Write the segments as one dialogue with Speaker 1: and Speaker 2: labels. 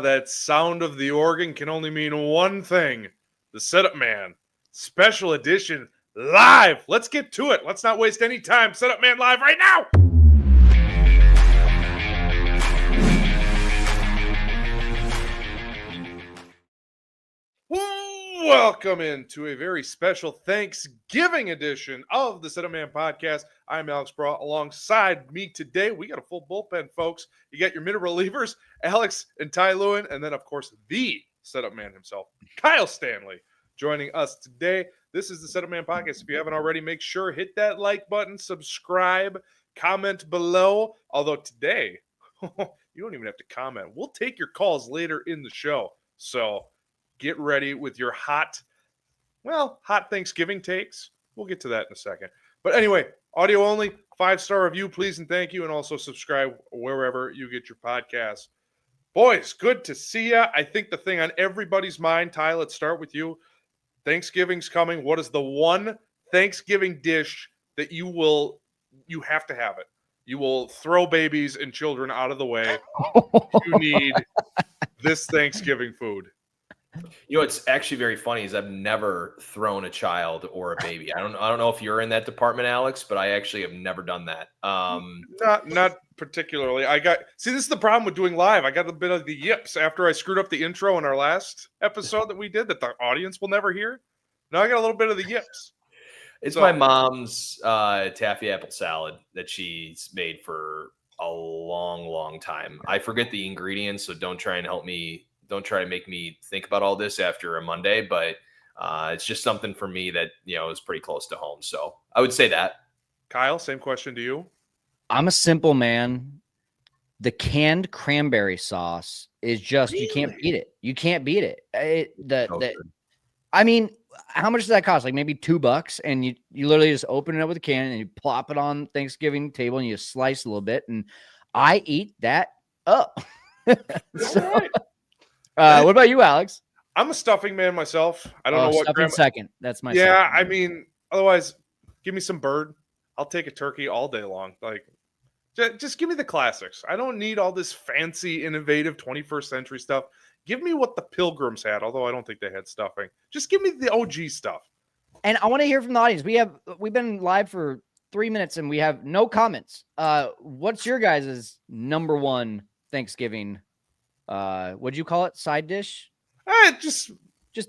Speaker 1: That sound of the organ can only mean one thing. The Setup Man Special Edition live. Let's get to it. Let's not waste any time. Setup Man live right now. Welcome into a very special Thanksgiving edition of the Setup Man Podcast. I'm Alex Braw. Alongside me today, we got a full bullpen, folks. You got your minute relievers, Alex and Ty Lewin, and then, of course, the Setup Man himself, Kyle Stanley, joining us today. This is the Setup Man Podcast. If you haven't already, make sure hit that like button, subscribe, comment below. Although today, you don't even have to comment. We'll take your calls later in the show. So get ready with your hot Thanksgiving takes. We'll get to that in a second. But anyway, audio only, 5-star review, please and thank you, and also subscribe wherever you get your podcasts. Boys, good to see ya. I think the thing on everybody's mind, Ty, let's start with you. Thanksgiving's coming. What is the one Thanksgiving dish that you have to have it? You will throw babies and children out of the way. You need this Thanksgiving food.
Speaker 2: You know, it's actually very funny is I've never thrown a child or a baby. I don't know if you're in that department, Alex, but I actually have never done that.
Speaker 1: Not particularly. This is the problem with doing live. I got a bit of the yips after I screwed up the intro in our last episode that we did that the audience will never hear. Now I got a little bit of the yips.
Speaker 2: It's my mom's taffy apple salad that she's made for a long, long time. I forget the ingredients, so don't try and help me. Don't try to make me think about all this after a Monday, but it's just something for me that, is pretty close to home. So I would say that. Kyle, same question to you.
Speaker 3: I'm a simple man. The canned cranberry sauce is just, You can't beat it. You can't beat it. I mean, how much does that cost? Like maybe $2, and you literally just open it up with a can and you plop it on Thanksgiving table and you slice a little bit, and I eat that up.
Speaker 1: Right.
Speaker 3: What about you, Alex?
Speaker 1: I'm a stuffing man myself. I don't know what
Speaker 3: stuffing second. That's my
Speaker 1: second.
Speaker 3: I
Speaker 1: mean, otherwise, give me some bird. I'll take a turkey all day long. Like, just give me the classics. I don't need all this fancy, innovative 21st century stuff. Give me what the Pilgrims had, although I don't think they had stuffing. Just give me the OG stuff.
Speaker 3: And I want to hear from the audience. We've been live for 3 minutes and we have no comments. What's your guys' number one Thanksgiving? What'd you call it? Side dish?
Speaker 1: Just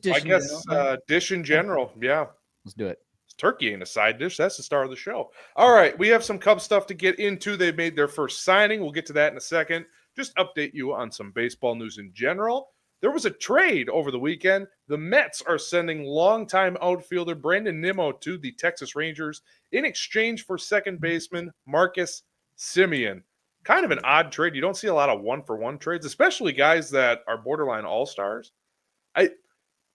Speaker 3: dish.
Speaker 1: I guess dish in general. Yeah,
Speaker 3: let's do it.
Speaker 1: Turkey ain't a side dish. That's the star of the show. All right, we have some Cubs stuff to get into. They made their first signing. We'll get to that in a second. Just update you on some baseball news in general. There was a trade over the weekend. The Mets are sending longtime outfielder Brandon Nimmo to the Texas Rangers in exchange for second baseman Marcus Semien. Kind of an odd trade. You don't see a lot of one-for-one trades, especially guys that are borderline all-stars.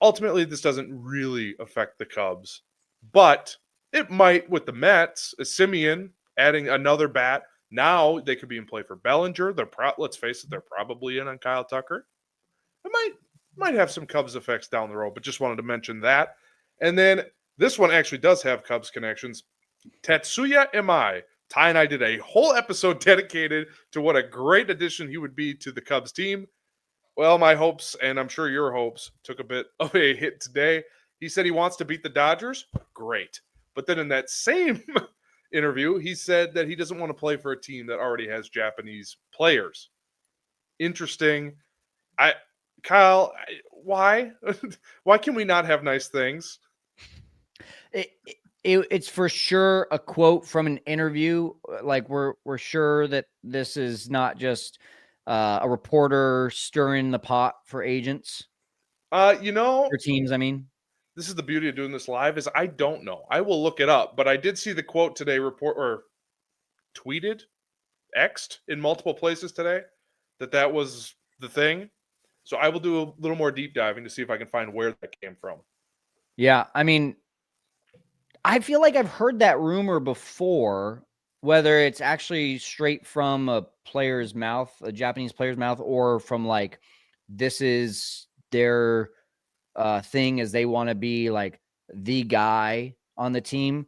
Speaker 1: Ultimately, this doesn't really affect the Cubs, but it might with the Mets. Semien adding another bat. Now they could be in play for Bellinger. Let's face it, they're probably in on Kyle Tucker. It might have some Cubs effects down the road, but just wanted to mention that. And then this one actually does have Cubs connections. Tatsuya Imai. Ty and I did a whole episode dedicated to what a great addition he would be to the Cubs team. Well, my hopes, and I'm sure your hopes, took a bit of a hit today. He said he wants to beat the Dodgers. Great. But then in that same interview, he said that he doesn't want to play for a team that already has Japanese players. Interesting. Kyle, why? Why can we not have nice things?
Speaker 3: It's for sure a quote from an interview. Like we're sure that this is not just a reporter stirring the pot for agents or teams. I mean,
Speaker 1: this is the beauty of doing this live is I don't know. I will look it up, but I did see the quote today tweeted, X'd in multiple places today that was the thing. So I will do a little more deep diving to see if I can find where that came from.
Speaker 3: Yeah, I mean, I feel like I've heard that rumor before, whether it's actually straight from a player's mouth, a Japanese player's mouth, or from like this is their thing as they want to be like the guy on the team.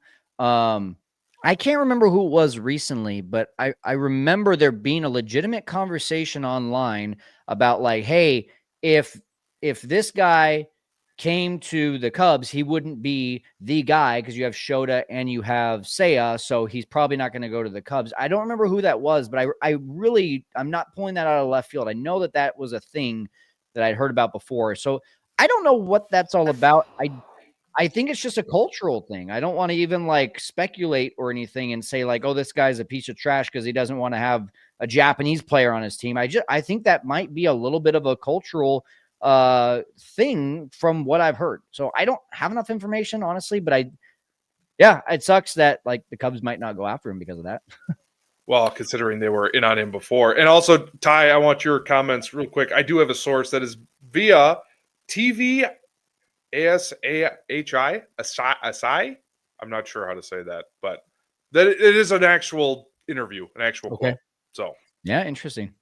Speaker 3: I can't remember who it was recently, but I remember there being a legitimate conversation online about like, hey, if this guy came to the Cubs, he wouldn't be the guy because you have Shota and you have Seiya, so he's probably not going to go to the Cubs. I don't remember who that was, but I'm not pulling that out of left field. I know that was a thing that I'd heard about before. So I don't know what that's all about. I think it's just a cultural thing. I don't want to even like speculate or anything and say like, oh, this guy's a piece of trash because he doesn't want to have a Japanese player on his team. I think that might be a little bit of a cultural thing from what I've heard. So I don't have enough information, honestly, but it sucks that like the Cubs might not go after him because of that.
Speaker 1: Well, considering they were in on him before. And also, Ty, I want your comments real quick. I do have a source that is via TV ASAHI, Asai. I'm not sure how to say that, but that it is an actual interview, an actual quote. So
Speaker 3: yeah, interesting.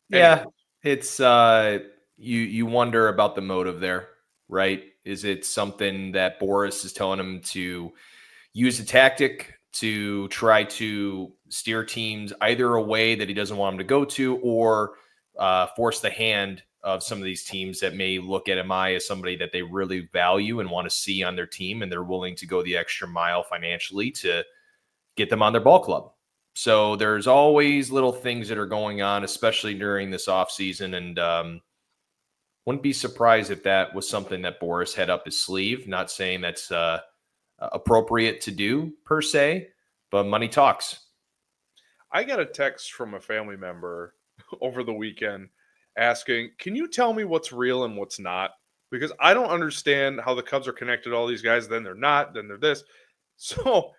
Speaker 2: Yeah, it's you wonder about the motive there, right? Is it something that Boris is telling him to use a tactic to try to steer teams either a way that he doesn't want them to go to, or force the hand of some of these teams that may look at Amaya as somebody that they really value and want to see on their team, and they're willing to go the extra mile financially to get them on their ball club. So there's always little things that are going on, especially during this offseason, and wouldn't be surprised if that was something that Boris had up his sleeve. Not saying that's appropriate to do per se, but money talks.
Speaker 1: I got a text from a family member over the weekend asking, can you tell me what's real and what's not? Because I don't understand how the Cubs are connected to all these guys. Then they're not, then they're this. So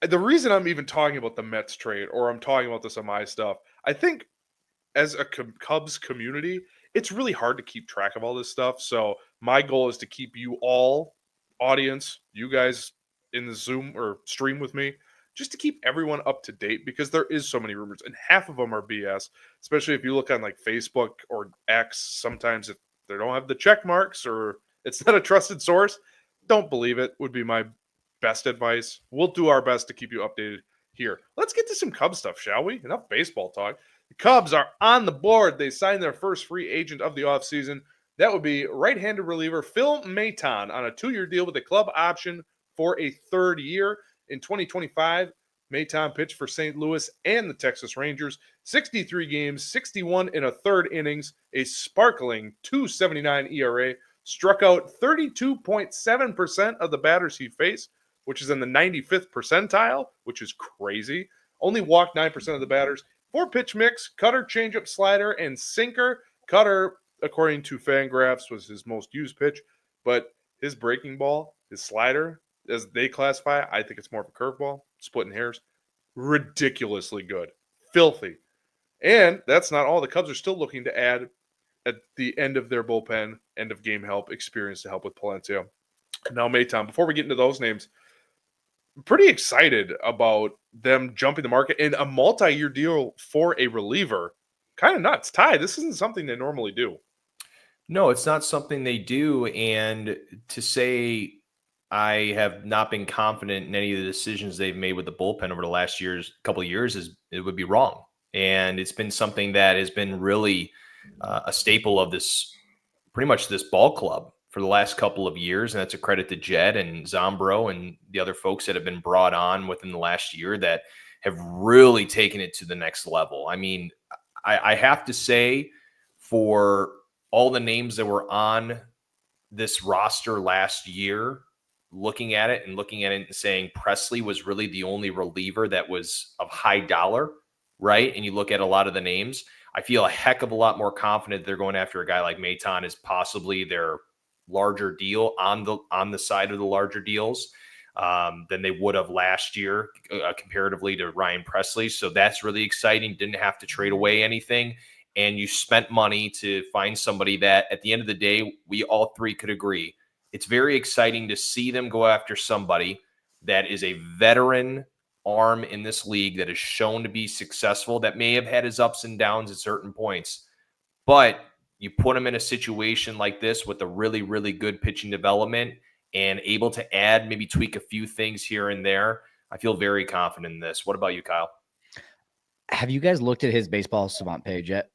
Speaker 1: the reason I'm even talking about the Mets trade, or I'm talking about this on my stuff, I think as a Cubs community, it's really hard to keep track of all this stuff. So my goal is to keep you all, audience, you guys in the Zoom or stream with me, just to keep everyone up to date, because there is so many rumors and half of them are BS, especially if you look on like Facebook or X. Sometimes if they don't have the check marks or it's not a trusted source, don't believe it, would be my best advice. We'll do our best to keep you updated here. Let's get to some Cubs stuff, shall we? Enough baseball talk. The Cubs are on the board. They signed their first free agent of the offseason. That would be right-handed reliever Phil Maton on a 2-year deal with a club option for a 3rd year. In 2025, Maton pitched for St. Louis and the Texas Rangers, 63 games, 61 and a third innings, a sparkling 2.79 ERA, struck out 32.7% of the batters he faced, which is in the 95th percentile, which is crazy. Only walked 9% of the batters. 4-pitch mix, cutter, changeup, slider, and sinker. Cutter, according to Fangraphs, was his most used pitch, but his breaking ball, his slider, as they classify, I think it's more of a curveball, splitting hairs. Ridiculously good. Filthy. And that's not all. The Cubs are still looking to add at the end of their bullpen, end of game help, experience to help with Palencia. Now, Maton, before we get into those names, I'm pretty excited about them jumping the market and a multi-year deal for a reliever. Kind of nuts. Ty, this isn't something they normally do.
Speaker 2: No, it's not something they do. And to say I have not been confident in any of the decisions they've made with the bullpen over the last couple of years it would be wrong. And it's been something that has been really a staple of pretty much this ball club for the last couple of years. And that's a credit to Jed and Zombro and the other folks that have been brought on within the last year that have really taken it to the next level. I mean, I have to say, for all the names that were on this roster last year, looking at it and saying Presley was really the only reliever that was of high dollar, right? And you look at a lot of the names, I feel a heck of a lot more confident they're going after a guy like Maton as possibly their larger deal on the side of the larger deals than they would have last year comparatively to Ryan Presley. So that's really exciting. Didn't have to trade away anything. And you spent money to find somebody that at the end of the day, we all three could agree. It's very exciting to see them go after somebody that is a veteran arm in this league that is shown to be successful, that may have had his ups and downs at certain points. But you put him in a situation like this with a really, really good pitching development and able to add, maybe tweak a few things here and there. I feel very confident in this. What about you, Kyle?
Speaker 3: Have you guys looked at his Baseball Savant page yet?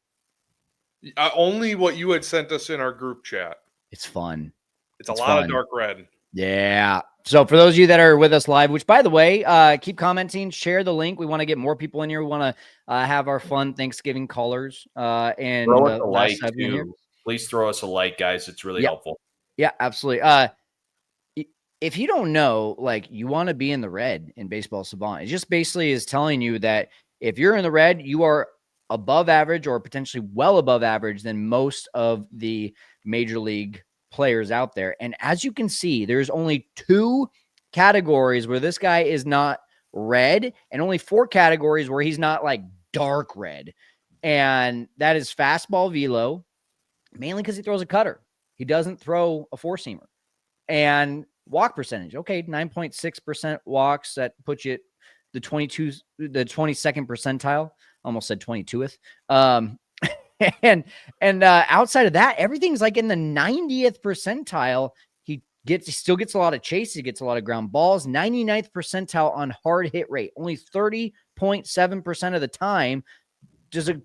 Speaker 1: Only what you had sent us in our group chat.
Speaker 3: It's fun.
Speaker 1: It's a lot of dark red.
Speaker 3: Yeah. So for those of you that are with us live, which by the way, keep commenting, share the link. We want to get more people in here. We want to have our fun Thanksgiving callers. And
Speaker 2: throw us a like too. Please throw us a like, guys. It's really helpful. Yeah,
Speaker 3: absolutely. If you don't know, like, you want to be in the red in Baseball Savant, it just basically is telling you that if you're in the red, you are above average or potentially well above average than most of the major league players out there. And as you can see, there's only 2 categories where this guy is not red and only 4 categories where he's not like dark red. And that is fastball velo, mainly because he throws a cutter. He doesn't throw a 4-seamer. And walk percentage. Okay, 9.6% walks. That puts you at the 22nd percentile. Almost said 22th. And outside of that, everything's like in the 90th percentile. He still gets a lot of chases. He gets a lot of ground balls. 99th percentile on hard hit rate. Only 30.7% of the time does a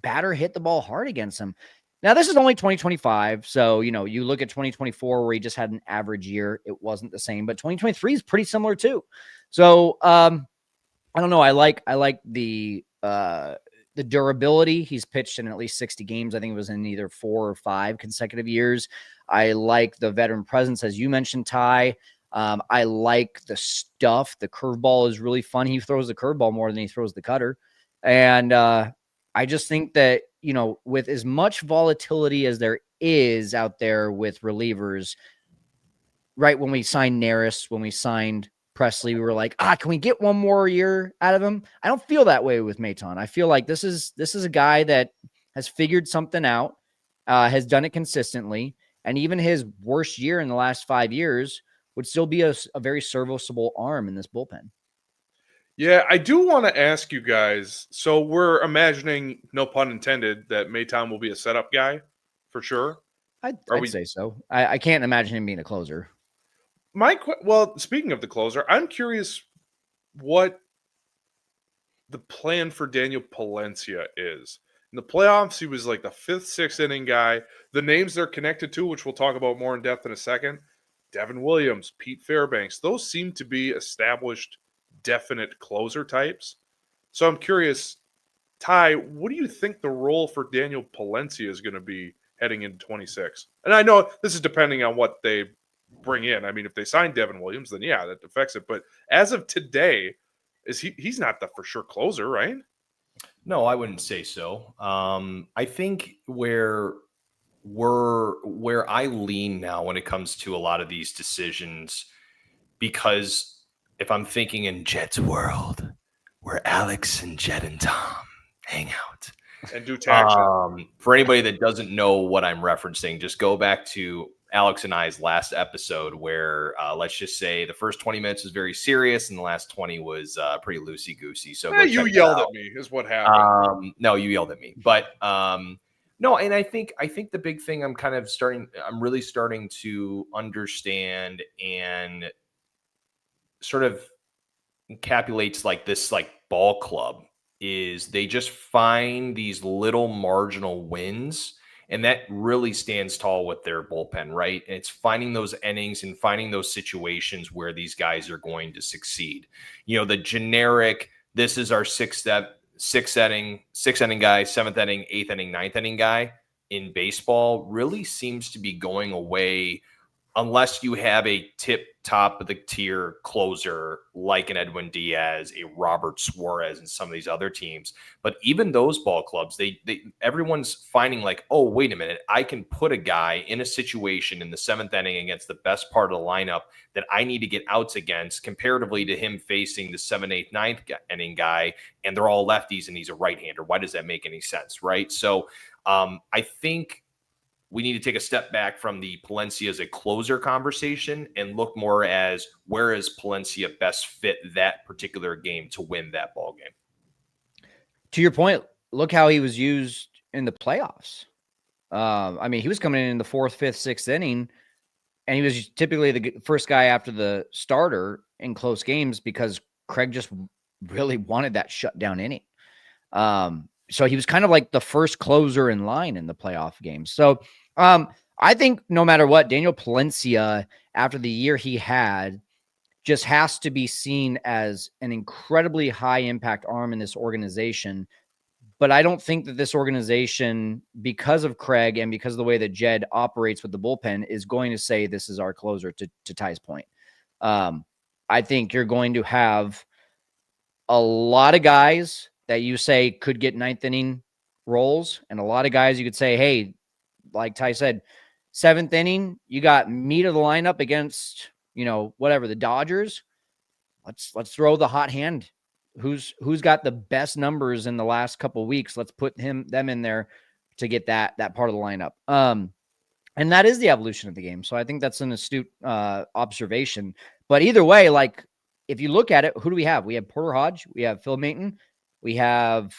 Speaker 3: batter hit the ball hard against him. Now, this is only 2025. So, you look at 2024 where he just had an average year. It wasn't the same, but 2023 is pretty similar too. So, I don't know. I like the durability. He's pitched in at least 60 games. I think it was in either 4 or 5 consecutive years. I like the veteran presence, as you mentioned, Ty. I like the stuff. The curveball is really fun. He throws the curveball more than he throws the cutter. And I just think that, with as much volatility as there is out there with relievers, right when we signed Neris, when we signed Presley, we were like, can we get one more year out of him? I don't feel that way with Maton. I feel like this is a guy that has figured something out, has done it consistently, and even his worst year in the last 5 years would still be a very serviceable arm in this bullpen.
Speaker 1: Yeah, I do want to ask you guys. So we're imagining, no pun intended, that Maton will be a setup guy for sure.
Speaker 3: I'd say so. I can't imagine him being a closer.
Speaker 1: Well, speaking of the closer, I'm curious what the plan for Daniel Palencia is. In the playoffs, he was like the 5th, 6th inning guy. The names they're connected to, which we'll talk about more in depth in a second, Devin Williams, Pete Fairbanks, those seem to be established, definite closer types. So I'm curious, Ty, what do you think the role for Daniel Palencia is going to be heading into 26? And I know this is depending on what they bring in. I mean, if they sign Devin Williams, then yeah, that affects it. But as of today, he's not the for sure closer, right?
Speaker 2: No, I wouldn't say so. I think where I lean now when it comes to a lot of these decisions, because if I'm thinking in Jet's world, where Alex and Jet and Tom hang out
Speaker 1: and do taxes.
Speaker 2: For anybody that doesn't know what I'm referencing, just go back to Alex and I's last episode where let's just say the first 20 minutes was very serious and the last 20 was pretty loosey-goosey. So
Speaker 1: you yelled at me is what happened.
Speaker 2: No, you yelled at me. But no, and I think the big thing I'm really starting to understand and sort of encapsulates like this like ball club is they just find these little marginal wins, and that really stands tall with their bullpen, right? And it's finding those innings and finding those situations where these guys are going to succeed. The generic, this is our sixth inning guy, 7th inning, 8th inning, 9th inning guy. in baseball really seems to be going away unless you have a tip top of the tier closer like an Edwin Diaz, a Robert Suarez, and some of these other teams. But even those ball clubs, everyone's finding like, oh, wait a minute, I can put a guy in a situation in the 7th inning against the best part of the lineup that I need to get outs against, comparatively to him facing the 7th, 8th, 9th inning guy, and they're all lefties and he's a right-hander. Why does that make any sense, right? So I think we need to take a step back from the Palencia as a closer conversation and look more as where is Palencia best fit that particular game to win that ball game.
Speaker 3: To your point, look how he was used in the playoffs. I mean, he was coming in the 4th, 5th, 6th inning, and he was typically the first guy after the starter in close games because Craig just really wanted that shutdown inning. So he was kind of like the first closer in line in the playoff games. So I think no matter what, Daniel Palencia, after the year he had, just has to be seen as an incredibly high impact arm in this organization. But I don't think that this organization, because of Craig and because of the way that Jed operates with the bullpen, is going to say this is our closer, to Ty's point. I think you're going to have a lot of guys that you say could get 9th inning roles, and a lot of guys you could say, hey, like Ty said, 7th inning, you got meat of the lineup against, whatever, the Dodgers. Let's throw the hot hand. Who's got the best numbers in the last couple of weeks? Let's put them in there to get that part of the lineup. And that is the evolution of the game. So I think that's an astute observation. But either way, like if you look at it, who do we have? We have Porter Hodge. We have Phil Maton. We have.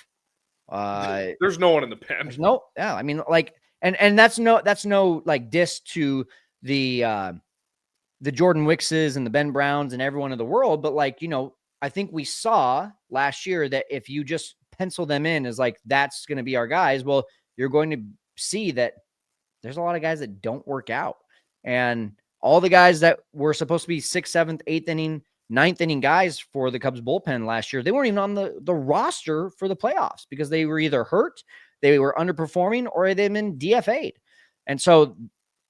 Speaker 1: There's no one in the pen.
Speaker 3: Yeah. I mean, like, and that's no like diss to the Jordan Wickses and the Ben Browns and everyone in the world. But like, I think we saw last year that if you just pencil them in as like, that's going to be our guys, well, you're going to see that there's a lot of guys that don't work out. And all the guys that were supposed to be 6th, 7th, 8th inning, 9th inning guys for the Cubs bullpen last year, they weren't even on the roster for the playoffs because they were either hurt, they were underperforming, or they've been DFA'd. And so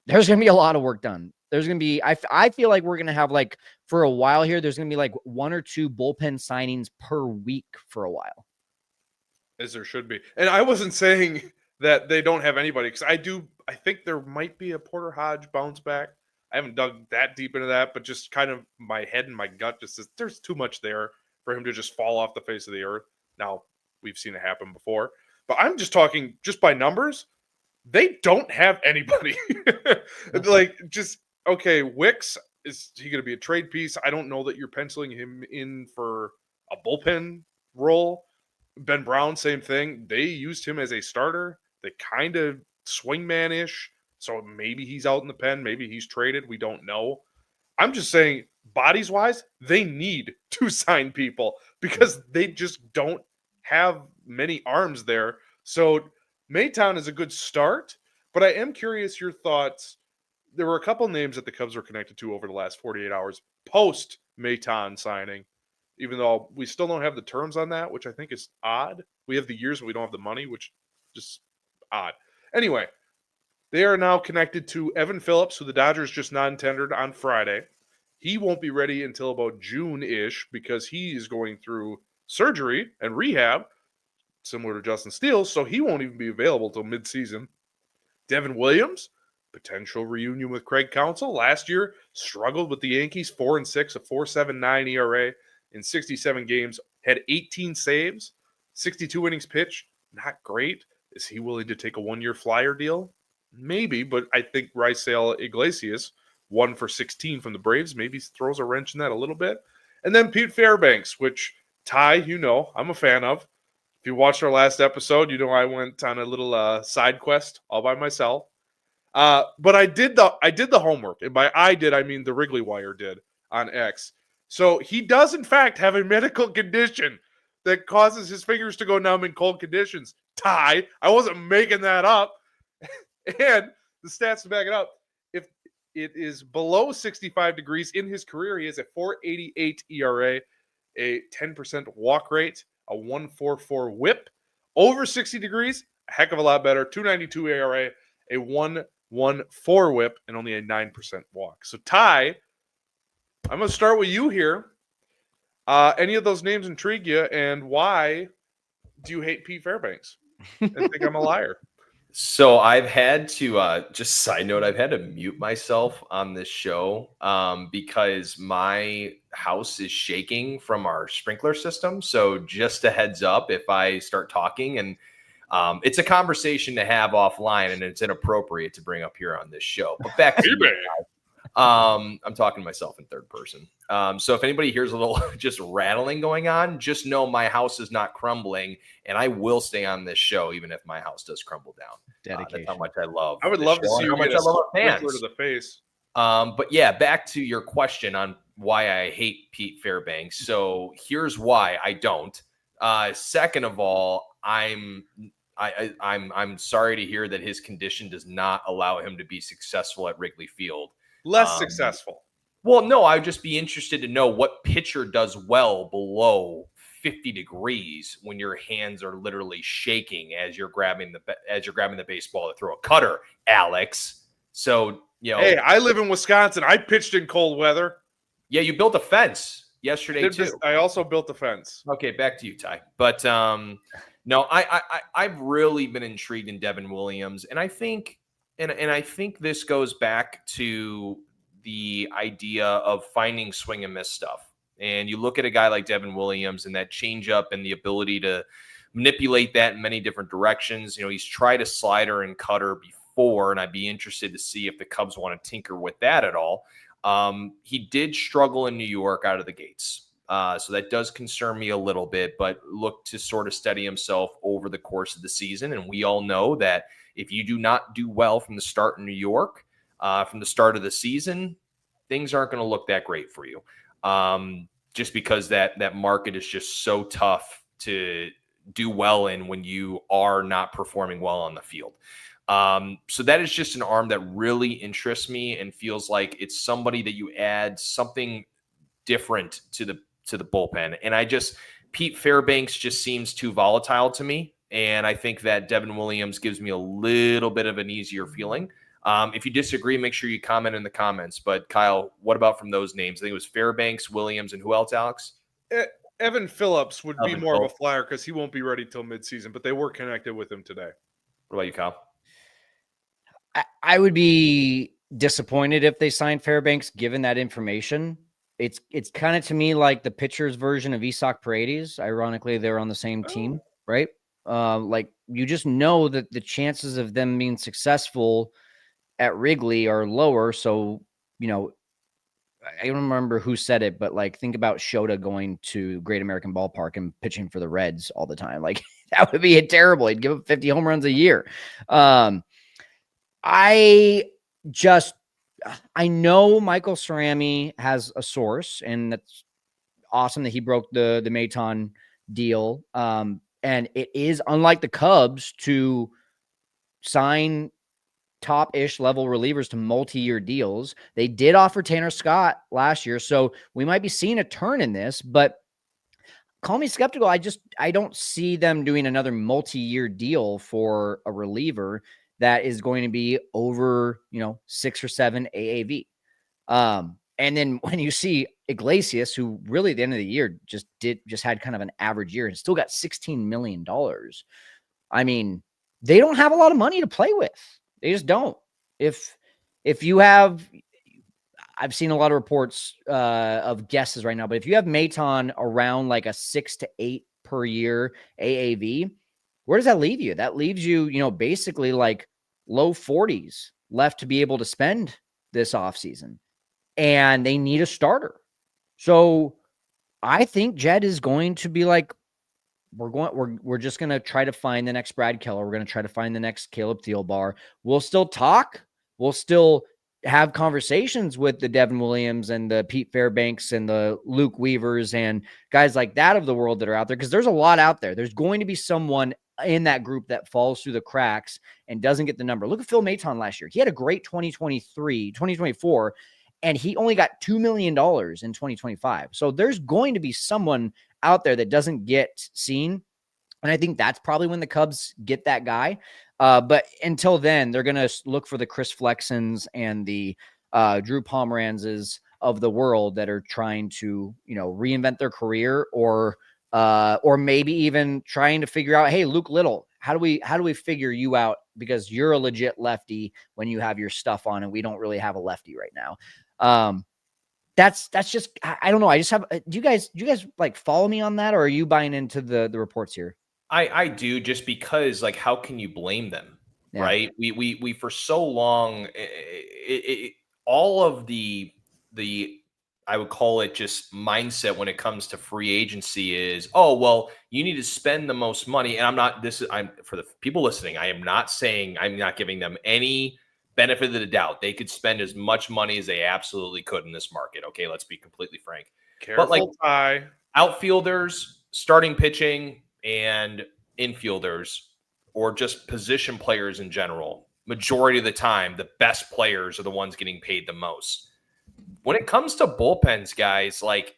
Speaker 3: there's going to be a lot of work done. There's going to be, I feel like we're going to have like, for a while here, there's going to be like 1 or 2 bullpen signings per week for a while.
Speaker 1: As there should be. And I wasn't saying that they don't have anybody, because I think there might be a Porter Hodge bounce back. I haven't dug that deep into that, but just kind of my head and my gut just says there's too much there for him to just fall off the face of the earth. Now, we've seen it happen before, but I'm just talking just by numbers. They don't have anybody. Like, just, okay, Wicks, is he going to be a trade piece? I don't know that you're penciling him in for a bullpen role. Ben Brown, same thing. They used him as a starter. They kind of swingman-ish. So maybe he's out in the pen. Maybe he's traded. We don't know. I'm just saying, bodies-wise, they need to sign people because they just don't have many arms there. So Maton is a good start, but I am curious your thoughts. There were a couple names that the Cubs were connected to over the last 48 hours post-Maton signing, even though we still don't have the terms on that, which I think is odd. We have the years, but we don't have the money, which is just odd. Anyway, they are now connected to Evan Phillips, who the Dodgers just non-tendered on Friday. He won't be ready until about June-ish because he is going through surgery and rehab, similar to Justin Steele, so he won't even be available till midseason. Devin Williams, potential reunion with Craig Counsell. Last year, struggled with the Yankees, 4-6, a 4.79 ERA in 67 games, had 18 saves, 62 innings pitched. Not great. Is he willing to take a one-year flyer deal? Maybe, but I think Raisel Iglesias, 1 for 16 from the Braves, maybe throws a wrench in that a little bit. And then Pete Fairbanks, which, Ty, I'm a fan of. If you watched our last episode, I went on a little side quest all by myself. But I did the homework. And by I did, I mean the Wrigley Wire did on X. So he does, in fact, have a medical condition that causes his fingers to go numb in cold conditions. Ty, I wasn't making that up. And the stats to back it up, if it is below 65 degrees in his career, he has a 4.88 ERA, a 10% walk rate, a 1.44 whip. Over 60 degrees, a heck of a lot better. 2.92 ERA, a 1.14 WHIP, and only a 9% walk. So Ty, I'm going to start with you here. Any of those names intrigue you, and why do you hate Pete Fairbanks and think I'm a liar?
Speaker 2: So I've had to just side note, I've had to mute myself on this show because my house is shaking from our sprinkler system. So just a heads up if I start talking, and it's a conversation to have offline, and it's inappropriate to bring up here on this show. But back to you. I'm talking to myself in third person. So if anybody hears a little just rattling going on, just know my house is not crumbling, and I will stay on this show even if my house does crumble down.
Speaker 3: Dedication.
Speaker 2: That's how much I love.
Speaker 1: I would love to see you get a sprinkler to the face.
Speaker 2: But yeah, back to your question on why I hate Pete Fairbanks. So here's why I don't. Second of all, I'm sorry to hear that his condition does not allow him to be successful at Wrigley Field.
Speaker 1: Less successful.
Speaker 2: Well, no, I would just be interested to know what pitcher does well below 50 degrees when your hands are literally shaking as you're grabbing the baseball to throw a cutter, Alex. So,
Speaker 1: hey, I live in Wisconsin. I pitched in cold weather.
Speaker 2: Yeah, you built a fence yesterday too.
Speaker 1: I also built a fence.
Speaker 2: Okay, back to you, Ty. But no, I've really been intrigued in Devin Williams, and I think I think this goes back to the idea of finding swing and miss stuff. And you look at a guy like Devin Williams and that changeup and the ability to manipulate that in many different directions. He's tried a slider and cutter before, and I'd be interested to see if the Cubs want to tinker with that at all. He did struggle in New York out of the gates. So that does concern me a little bit, but look to sort of steady himself over the course of the season. And we all know that if you do not do well from the start in New York, from the start of the season, things aren't going to look that great for you. Just because that market is just so tough to do well in when you are not performing well on the field. So that is just an arm that really interests me and feels like it's somebody that you add something different to the bullpen. And Pete Fairbanks just seems too volatile to me. And I think that Devin Williams gives me a little bit of an easier feeling. If you disagree, make sure you comment in the comments. But Kyle, what about from those names? I think it was Fairbanks, Williams, and who else, Alex?
Speaker 1: Evan Phillips would be more of a flyer because he won't be ready till midseason, but they were connected with him today.
Speaker 2: What about you, Kyle?
Speaker 3: I would be disappointed if they signed Fairbanks, given that information. It's kind of to me like the pitcher's version of Isak Paredes. Ironically, they're on the same team, right? Like you just know that the chances of them being successful at Wrigley are lower. So, I don't remember who said it, but like think about Shota going to Great American Ballpark and pitching for the Reds all the time. Like that would be terrible. He'd give up 50 home runs a year. I know Michael Cerami has a source, and that's awesome that he broke the Maton deal. And it is unlike the Cubs to sign top-ish level relievers to multi-year deals. They did offer Tanner Scott last year, so we might be seeing a turn in this, but call me skeptical. I don't see them doing another multi-year deal for a reliever that is going to be over, 6 or 7 AAV. And then when you see Iglesias, who really at the end of the year just had kind of an average year and still got $16 million. I mean, they don't have a lot of money to play with. They just don't. If you have, I've seen a lot of reports of guesses right now, but if you have Maton around like a 6 to 8 per year AAV, where does that leave you? That leaves you, basically like low 40s left to be able to spend this offseason. And they need a starter. So I think Jed is going to be like, we're just going to try to find the next Brad Keller. We're going to try to find the next Caleb Thielbar. We'll still talk. We'll still have conversations with the Devin Williams and the Pete Fairbanks and the Luke Weavers and guys like that of the world that are out there. Because there's a lot out there. There's going to be someone in that group that falls through the cracks and doesn't get the number. Look at Phil Maton last year. He had a great 2024, and he only got $2 million in 2025. So there's going to be someone out there that doesn't get seen. And I think that's probably when the Cubs get that guy. But until then, they're going to look for the Chris Flexens and the Drew Pomeranzes of the world that are trying to, reinvent their career, or maybe even trying to figure out, hey, Luke Little, how do we figure you out, because you're a legit lefty when you have your stuff on, and we don't really have a lefty right now. That's just, I don't know. I just have, do you guys like follow me on that, or are you buying into the reports here?
Speaker 2: I do, just because, like, how can you blame them?
Speaker 3: Yeah.
Speaker 2: Right? We for so long, all of the I would call it just mindset when it comes to free agency is, oh, well, you need to spend the most money. And I'm for the people listening, I am not saying, I'm not giving them any benefit of the doubt. They could spend as much money as they absolutely could in this market. Okay, let's be completely frank.
Speaker 1: Careful,
Speaker 2: but like
Speaker 1: Ty.
Speaker 2: Outfielders, starting pitching, and infielders, or just position players in general, majority of the time, the best players are the ones getting paid the most. When it comes to bullpens, guys, like,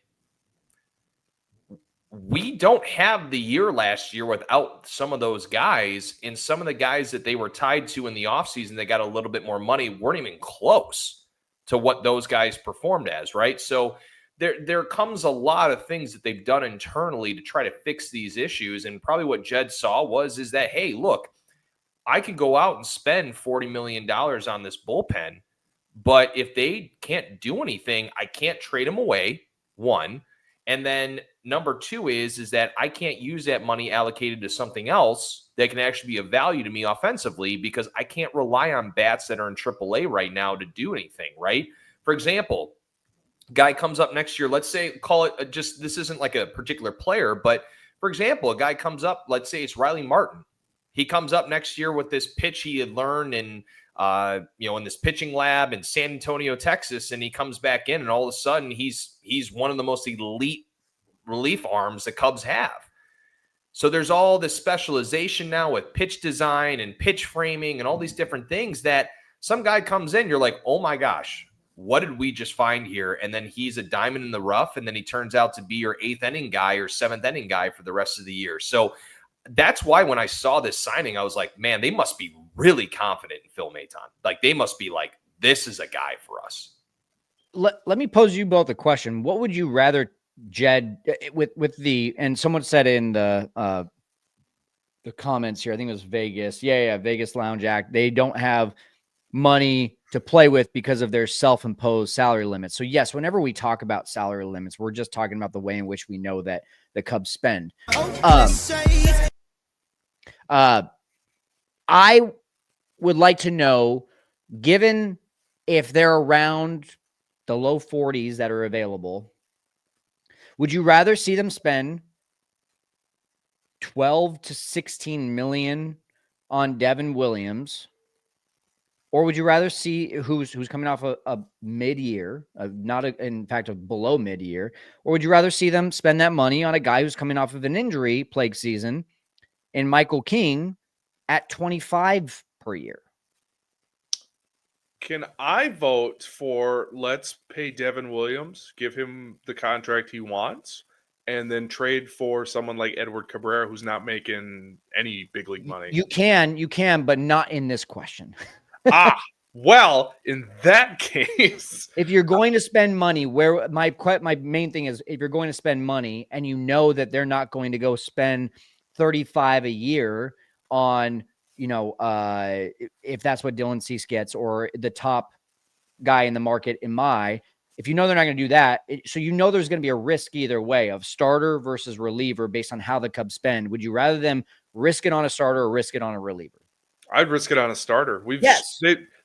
Speaker 2: we don't have the year last year without some of those guys, and some of the guys that they were tied to in the offseason that got a little bit more money weren't even close to what those guys performed as, right? So there comes a lot of things that they've done internally to try to fix these issues. And probably what Jed saw is that, hey, look, I could go out and spend $40 million on this bullpen, but if they can't do anything, I can't trade them away, one. And then number two is that I can't use that money allocated to something else that can actually be of value to me offensively, because I can't rely on bats that are in AAA right now to do anything, right? For example, guy comes up next year, let's say, call it this isn't like a particular player, but for example, a guy comes up, let's say it's Riley Martin. He comes up next year with this pitch he had learned in this pitching lab in San Antonio, Texas, and he comes back in, and all of a sudden he's one of the most elite relief arms the Cubs have. So there's all this specialization now with pitch design and pitch framing and all these different things that some guy comes in, you're like, oh my gosh, what did we just find here? And then he's a diamond in the rough, and then he turns out to be your 8th inning guy or 7th inning guy for the rest of the year. So that's why when I saw this signing, I was like, man, they must be really confident in Phil Maton. Like, they must be like, this is a guy for us.
Speaker 3: Let me pose you both a question. What would you rather, Jed, with the, and someone said in the comments here, I think it was Vegas. Yeah, Vegas Lounge Act. They don't have money to play with because of their self-imposed salary limits. So yes, whenever we talk about salary limits, we're just talking about the way in which we know that the Cubs spend. I would like to know, given if they're around the low 40s that are available, would you rather see them spend 12 to 16 million on Devin Williams, or would you rather see who's coming off a mid-year, in fact, a below mid-year, or would you rather see them spend that money on a guy who's coming off of an injury plague season in Michael King at 25 per year?
Speaker 1: Can I vote for let's pay Devin Williams, give him the contract he wants, and then trade for someone like Edward Cabrera, who's not making any big league money?
Speaker 3: You can, but not in this question.
Speaker 1: Well, in that case,
Speaker 3: if you're going to spend money, where my main thing is, if you're going to spend money and you know that they're not going to go spend 35 a year on, if that's what Dylan Cease gets, or the top guy in the market if you know they're not going to do that, so there's going to be a risk either way of starter versus reliever based on how the Cubs spend. Would you rather them risk it on a starter or risk it on a reliever?
Speaker 1: I'd risk it on a starter.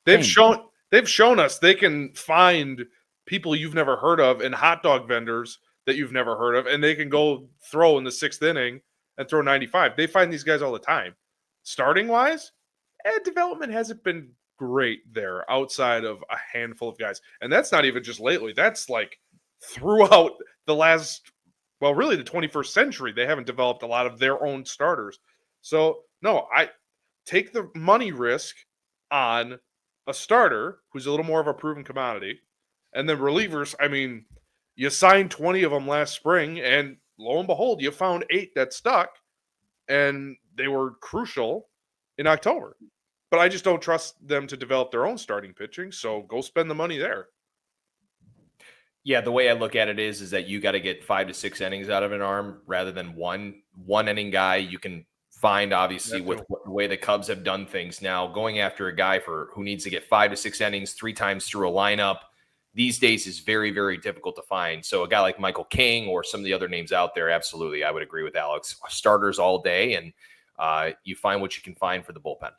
Speaker 1: They've shown us they can find people you've never heard of and hot dog vendors that you've never heard of, and they can go throw in the 6th inning and throw 95. They find these guys all the time. Starting wise, development hasn't been great there outside of a handful of guys, and that's not even just lately. That's like throughout the last, well, really the 21st century, they haven't developed a lot of their own starters. So no, I take the money risk on a starter who's a little more of a proven commodity. And then relievers, I mean, you signed 20 of them last spring, and lo and behold, you found 8 that stuck. and they were crucial in October. But I just don't trust them to develop their own starting pitching, so go spend the money there.
Speaker 2: Yeah, the way I look at it is that you got to get 5 to 6 innings out of an arm rather than one inning guy. You can find, obviously, with the way the Cubs have done things now, going after a guy who needs to get 5 to 6 innings 3 times through a lineup these days is very, very difficult to find. So a guy like Michael King or some of the other names out there, absolutely, I would agree with Alex. Starters all day, and you find what you can find for the bullpen.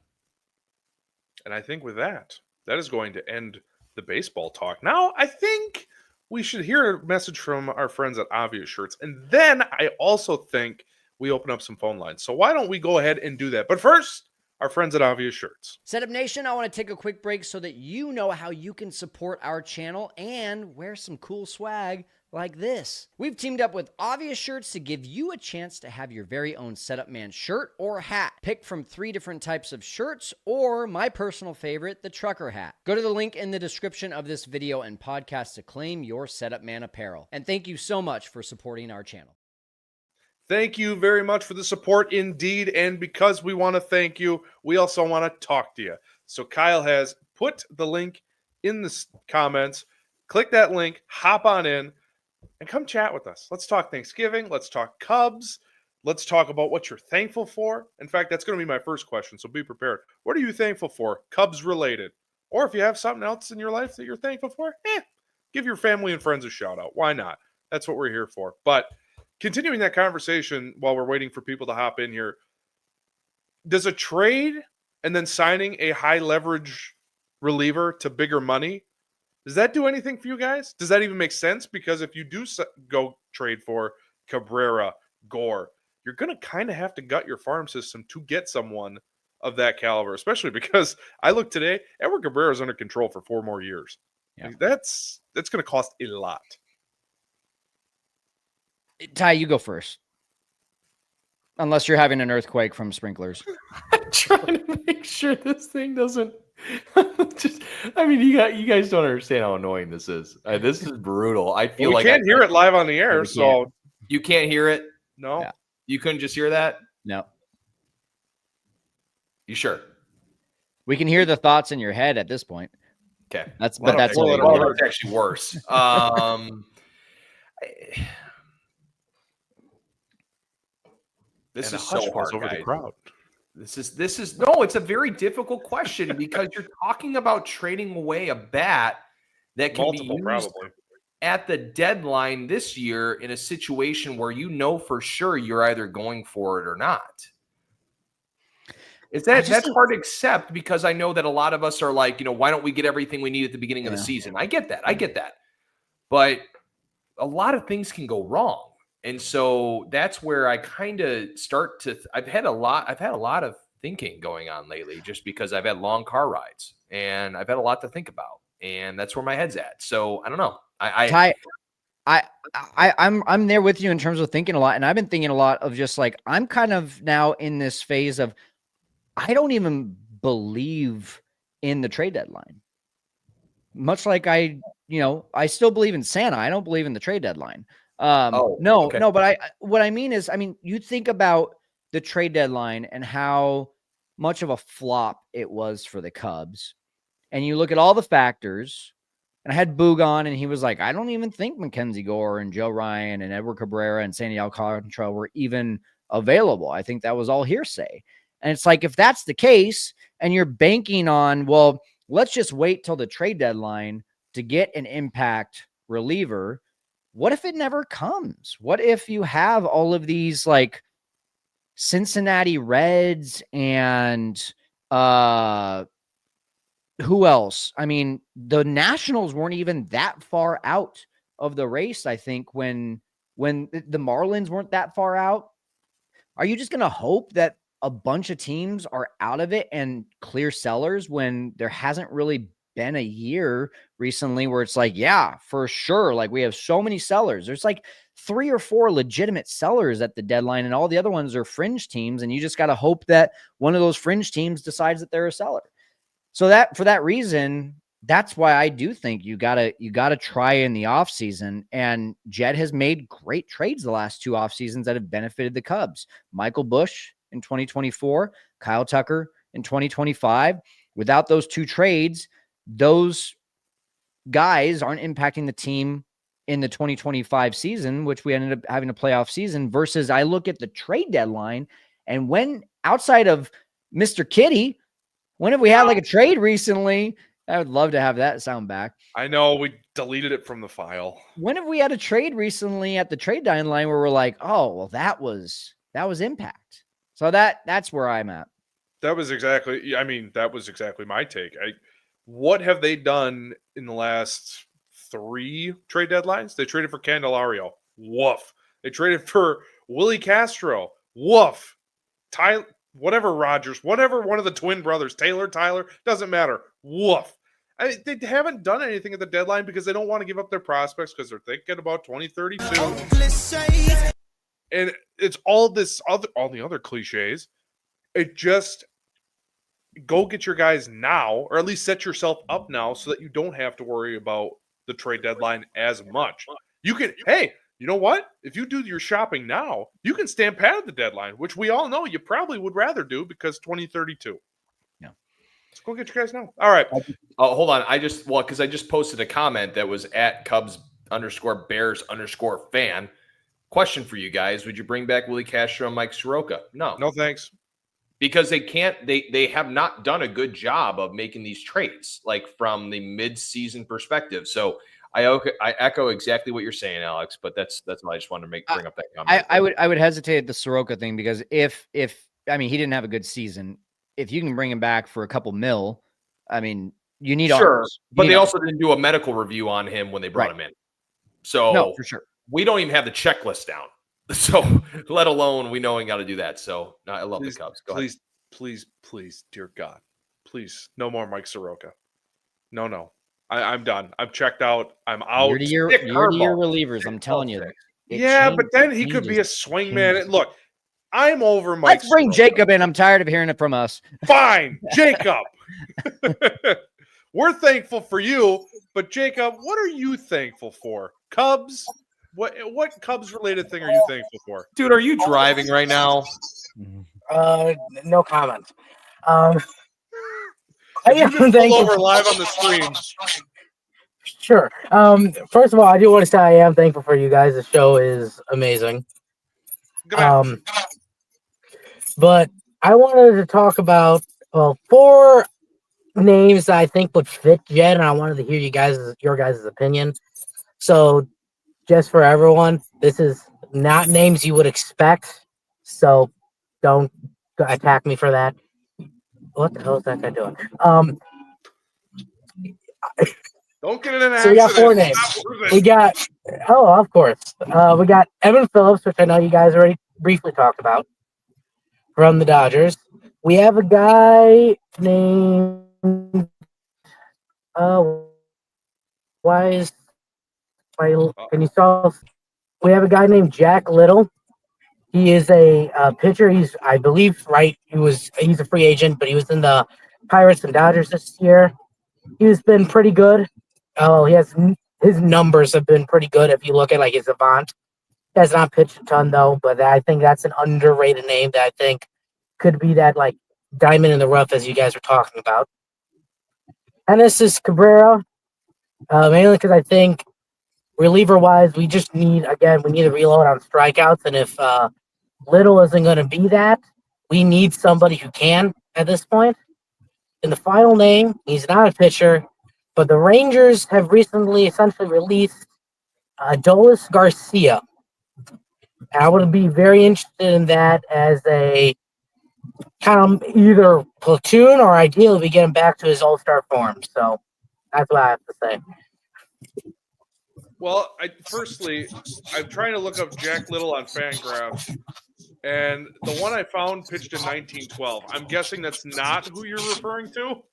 Speaker 1: And I think with that is going to end the baseball talk. Now, I think we should hear a message from our friends at Obvious Shirts. And then I also think we open up some phone lines. So why don't we go ahead and do that? But first, our friends at Obvious Shirts.
Speaker 3: Setup Nation, I want to take a quick break so that you know how you can support our channel and wear some cool swag like this. We've teamed up with Obvious Shirts to give you a chance to have your very own Setup Man shirt or hat. Pick from 3 different types of shirts or my personal favorite, the trucker hat. Go to the link in the description of this video and podcast to claim your Setup Man apparel. And thank you so much for supporting our channel.
Speaker 1: Thank you very much for the support indeed. And because we want to thank you, we also want to talk to you. So Kyle has put the link in the comments. Click that link, hop on in, and come chat with us. Let's talk Thanksgiving. Let's talk Cubs. Let's talk about what you're thankful for. In fact, that's going to be my first question, so be prepared. What are you thankful for, Cubs related? Or if you have something else in your life that you're thankful for, give your family and friends a shout out. Why not? That's what we're here for. But continuing that conversation while we're waiting for people to hop in here, does a trade and then signing a high leverage reliever to bigger money, does that do anything for you guys? Does that even make sense? Because if you do go trade for Cabrera, Gore, you're going to kind of have to gut your farm system to get someone of that caliber, especially because I look today, Edward Cabrera is under control for 4 more years.
Speaker 3: Yeah.
Speaker 1: Like that's going to cost a lot.
Speaker 3: Ty, you go first. Unless you're having an earthquake from sprinklers.
Speaker 2: I'm trying to make sure this thing doesn't. You guys don't understand how annoying this is. This is brutal. I feel like
Speaker 1: we can't hear it live on the air, so
Speaker 2: you can't hear it.
Speaker 1: No,
Speaker 3: yeah.
Speaker 2: You couldn't just hear that.
Speaker 3: No,
Speaker 2: you sure?
Speaker 3: We can hear the thoughts in your head at this point.
Speaker 2: Okay,
Speaker 3: that's
Speaker 2: actually worse. This is so hard,
Speaker 1: over
Speaker 2: guys.
Speaker 1: the crowd.
Speaker 2: This is no, it's a very difficult question because you're talking about trading away a bat that can be used at the deadline this year in a situation where you know for sure you're either going for it or not. That's hard to accept because I know that a lot of us are like, why don't we get everything we need at the beginning of the season? I get that. But a lot of things can go wrong. And so that's where I kind of start to I've had a lot of thinking going on lately just because I've had long car rides and I've had a lot to think about. And that's where my head's at. So I don't know.
Speaker 3: I'm there with you in terms of thinking a lot. And I've been thinking a lot of just like, I'm kind of now in this phase of, I don't even believe in the trade deadline. Much like I still believe in Santa. I don't believe in the trade deadline. No, but what I mean is, you think about the trade deadline and how much of a flop it was for the Cubs. And you look at all the factors, and I had Boog on, and he was like, I don't even think Mackenzie Gore and Joe Ryan and Edward Cabrera and Sandy Alcantara were even available. I think that was all hearsay. And it's like, if that's the case and you're banking on, well, let's just wait till the trade deadline to get an impact reliever. What if it never comes? What if you have all of these like Cincinnati Reds and who else? The Nationals weren't even that far out of the race, I think, when the Marlins weren't that far out. Are you just going to hope that a bunch of teams are out of it and clear sellers when there hasn't really been a year recently where it's like, yeah, for sure. Like we have so many sellers. There's like 3 or 4 legitimate sellers at the deadline and all the other ones are fringe teams. And you just got to hope that one of those fringe teams decides that they're a seller. So that for that reason, that's why I do think you gotta try in the off season. And Jed has made great trades the last 2 off seasons that have benefited the Cubs. Michael Busch in 2024, Kyle Tucker in 2025. Without those two trades, those guys aren't impacting the team in the 2025 season, which we ended up having a playoff season, versus I look at the trade deadline, and when outside of Mr. Kitty, when have we had like a trade recently? I would love to have that sound back.
Speaker 1: I know we deleted it from the file.
Speaker 3: When have we had a trade recently at the trade deadline where we're like, oh, well, that was impact. So that's where I'm at.
Speaker 1: That was exactly my take. What have they done in the last 3 trade deadlines? They traded for Candelario. Woof. They traded for Willie Castro. Woof. Whatever Rogers, whatever one of the twin brothers, Tyler, doesn't matter. Woof. They haven't done anything at the deadline because they don't want to give up their prospects because they're thinking about 2032. And it's all the other cliches. It just go get your guys now, or at least set yourself up now so that you don't have to worry about the trade deadline as much. You can, hey, you know what? If you do your shopping now, you can stand pat at the deadline, which we all know you probably would rather do because 2032.
Speaker 3: Yeah.
Speaker 1: Let's go get you guys now. All right.
Speaker 2: Oh, hold on. Because I just posted a comment that was at Cubs_Bears_fan. Question for you guys. Would you bring back Willie Castro and Mike Soroka? No.
Speaker 1: No, thanks.
Speaker 2: Because they have not done a good job of making these trades, like from the mid-season perspective. So I echo exactly what you're saying, Alex, but that's why I just wanted to bring up that comment.
Speaker 3: I would hesitate at the Soroka thing because if he didn't have a good season, if you can bring him back for a couple mil, you need arms.
Speaker 2: But they also didn't do a medical review on him when they brought him in. So
Speaker 3: no, for sure.
Speaker 2: We don't even have the checklist down. So let alone we know we got to do that. So I love the Cubs. Go ahead.
Speaker 1: Please, dear God, please, no more Mike Soroka. No. I'm done. I'm checked out. I'm out.
Speaker 3: Year to year relievers. I'm telling you.
Speaker 1: But then he could be a swing man. Look, I'm over Mike.
Speaker 3: Let's bring Jacob in. I'm tired of hearing it from us.
Speaker 1: Fine, Jacob. We're thankful for you, but Jacob, what are you thankful for? Cubs? What Cubs related thing are you thankful for?
Speaker 2: Dude, are you driving right now?
Speaker 4: No comment.
Speaker 1: I am thankful over live on the stream.
Speaker 4: Sure. First of all, I do want to say I am thankful for you guys. The show is amazing. But I wanted to talk about 4 names that I think would fit Jed, and I wanted to hear your guys' opinion. So just for everyone, this is not names you would expect, so don't attack me for that. What the hell is that guy doing?
Speaker 1: Don't get in an accident.
Speaker 4: So we got 4 names. Of course. We got Evan Phillips, which I know you guys already briefly talked about, from the Dodgers. We have a guy named we have a guy named Jack Little. He is a pitcher. He's, I believe, he's a free agent, but he was in the Pirates and Dodgers this year. He's been pretty good. His numbers have been pretty good if you look at his Avant. He has not pitched a ton though, but I think that's an underrated name that I think could be that diamond in the rough as you guys were talking about. And this is Cabrera, mainly because I think reliever-wise, we need to reload on strikeouts. And if Little isn't going to be that, we need somebody who can at this point. In the final name, he's not a pitcher, but the Rangers have recently essentially released Adolis Garcia. I would be very interested in that as a kind of either platoon or ideally we get him back to his all-star form. So that's what I have to say.
Speaker 1: Well, I'm trying to look up Jack Little on Fangraphs, and the one I found pitched in 1912. I'm guessing that's not who you're referring to.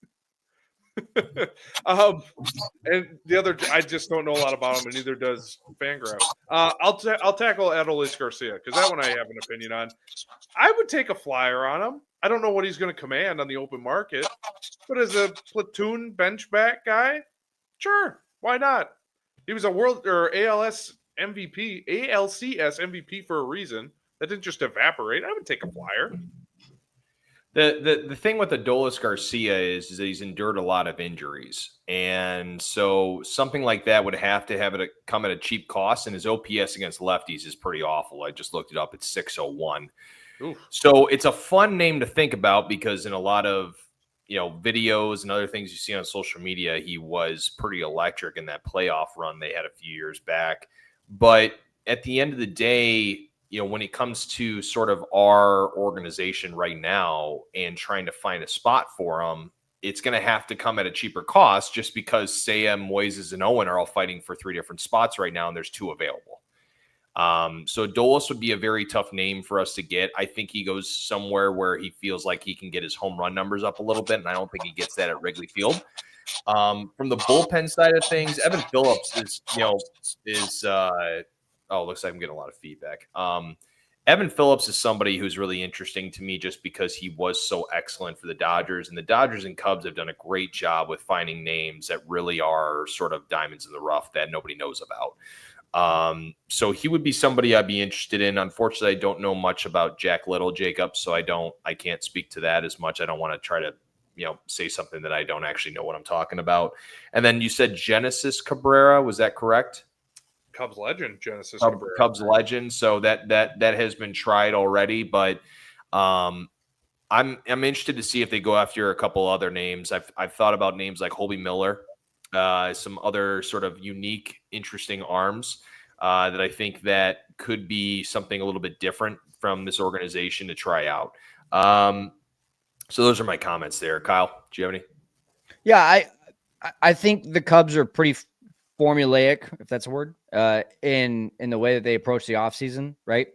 Speaker 1: And the other, I just don't know a lot about him, and neither does Fangraphs. I'll tackle Adolis Garcia because that one I have an opinion on. I would take a flyer on him. I don't know what he's going to command on the open market, but as a platoon bench back guy, sure, why not? He was a world or ALCS MVP for a reason. That didn't just evaporate. I would take a flyer.
Speaker 2: The thing with Adolis Garcia is that he's endured a lot of injuries. And so something like that would have to come at a cheap cost. And his OPS against lefties is pretty awful. I just looked it up. It's 601.
Speaker 1: Oof.
Speaker 2: So it's a fun name to think about because in a lot of videos and other things you see on social media, he was pretty electric in that playoff run they had a few years back. But at the end of the day, when it comes to sort of our organization right now and trying to find a spot for him, it's going to have to come at a cheaper cost just because Sam, Moises, and Owen are all fighting for 3 different spots right now, and there's 2 available. So Adolis would be a very tough name for us to get. I think he goes somewhere where he feels like he can get his home run numbers up a little bit, and I don't think he gets that at Wrigley Field. From the bullpen side of things, Evan Phillips looks like I'm getting a lot of feedback. Evan Phillips is somebody who's really interesting to me just because he was so excellent for the Dodgers, and the Dodgers and Cubs have done a great job with finding names that really are sort of diamonds in the rough that nobody knows about. So he would be somebody I'd be interested in. Unfortunately, I don't know much about Jack Little, Jacob, so I can't speak to that as much. I don't want to try to, say something that I don't actually know what I'm talking about. And then you said Genesis Cabrera, was that correct?
Speaker 1: Cubs legend, Genesis Cabrera.
Speaker 2: Cubs legend. So that has been tried already, but I'm interested to see if they go after a couple other names. I've thought about names like Holby Miller, some other sort of unique, interesting arms that I think that could be something a little bit different from this organization to try out. So those are my comments there. Kyle, do you have any?
Speaker 3: Yeah, I think the Cubs are pretty formulaic, if that's a word, in the way that they approach the offseason, right?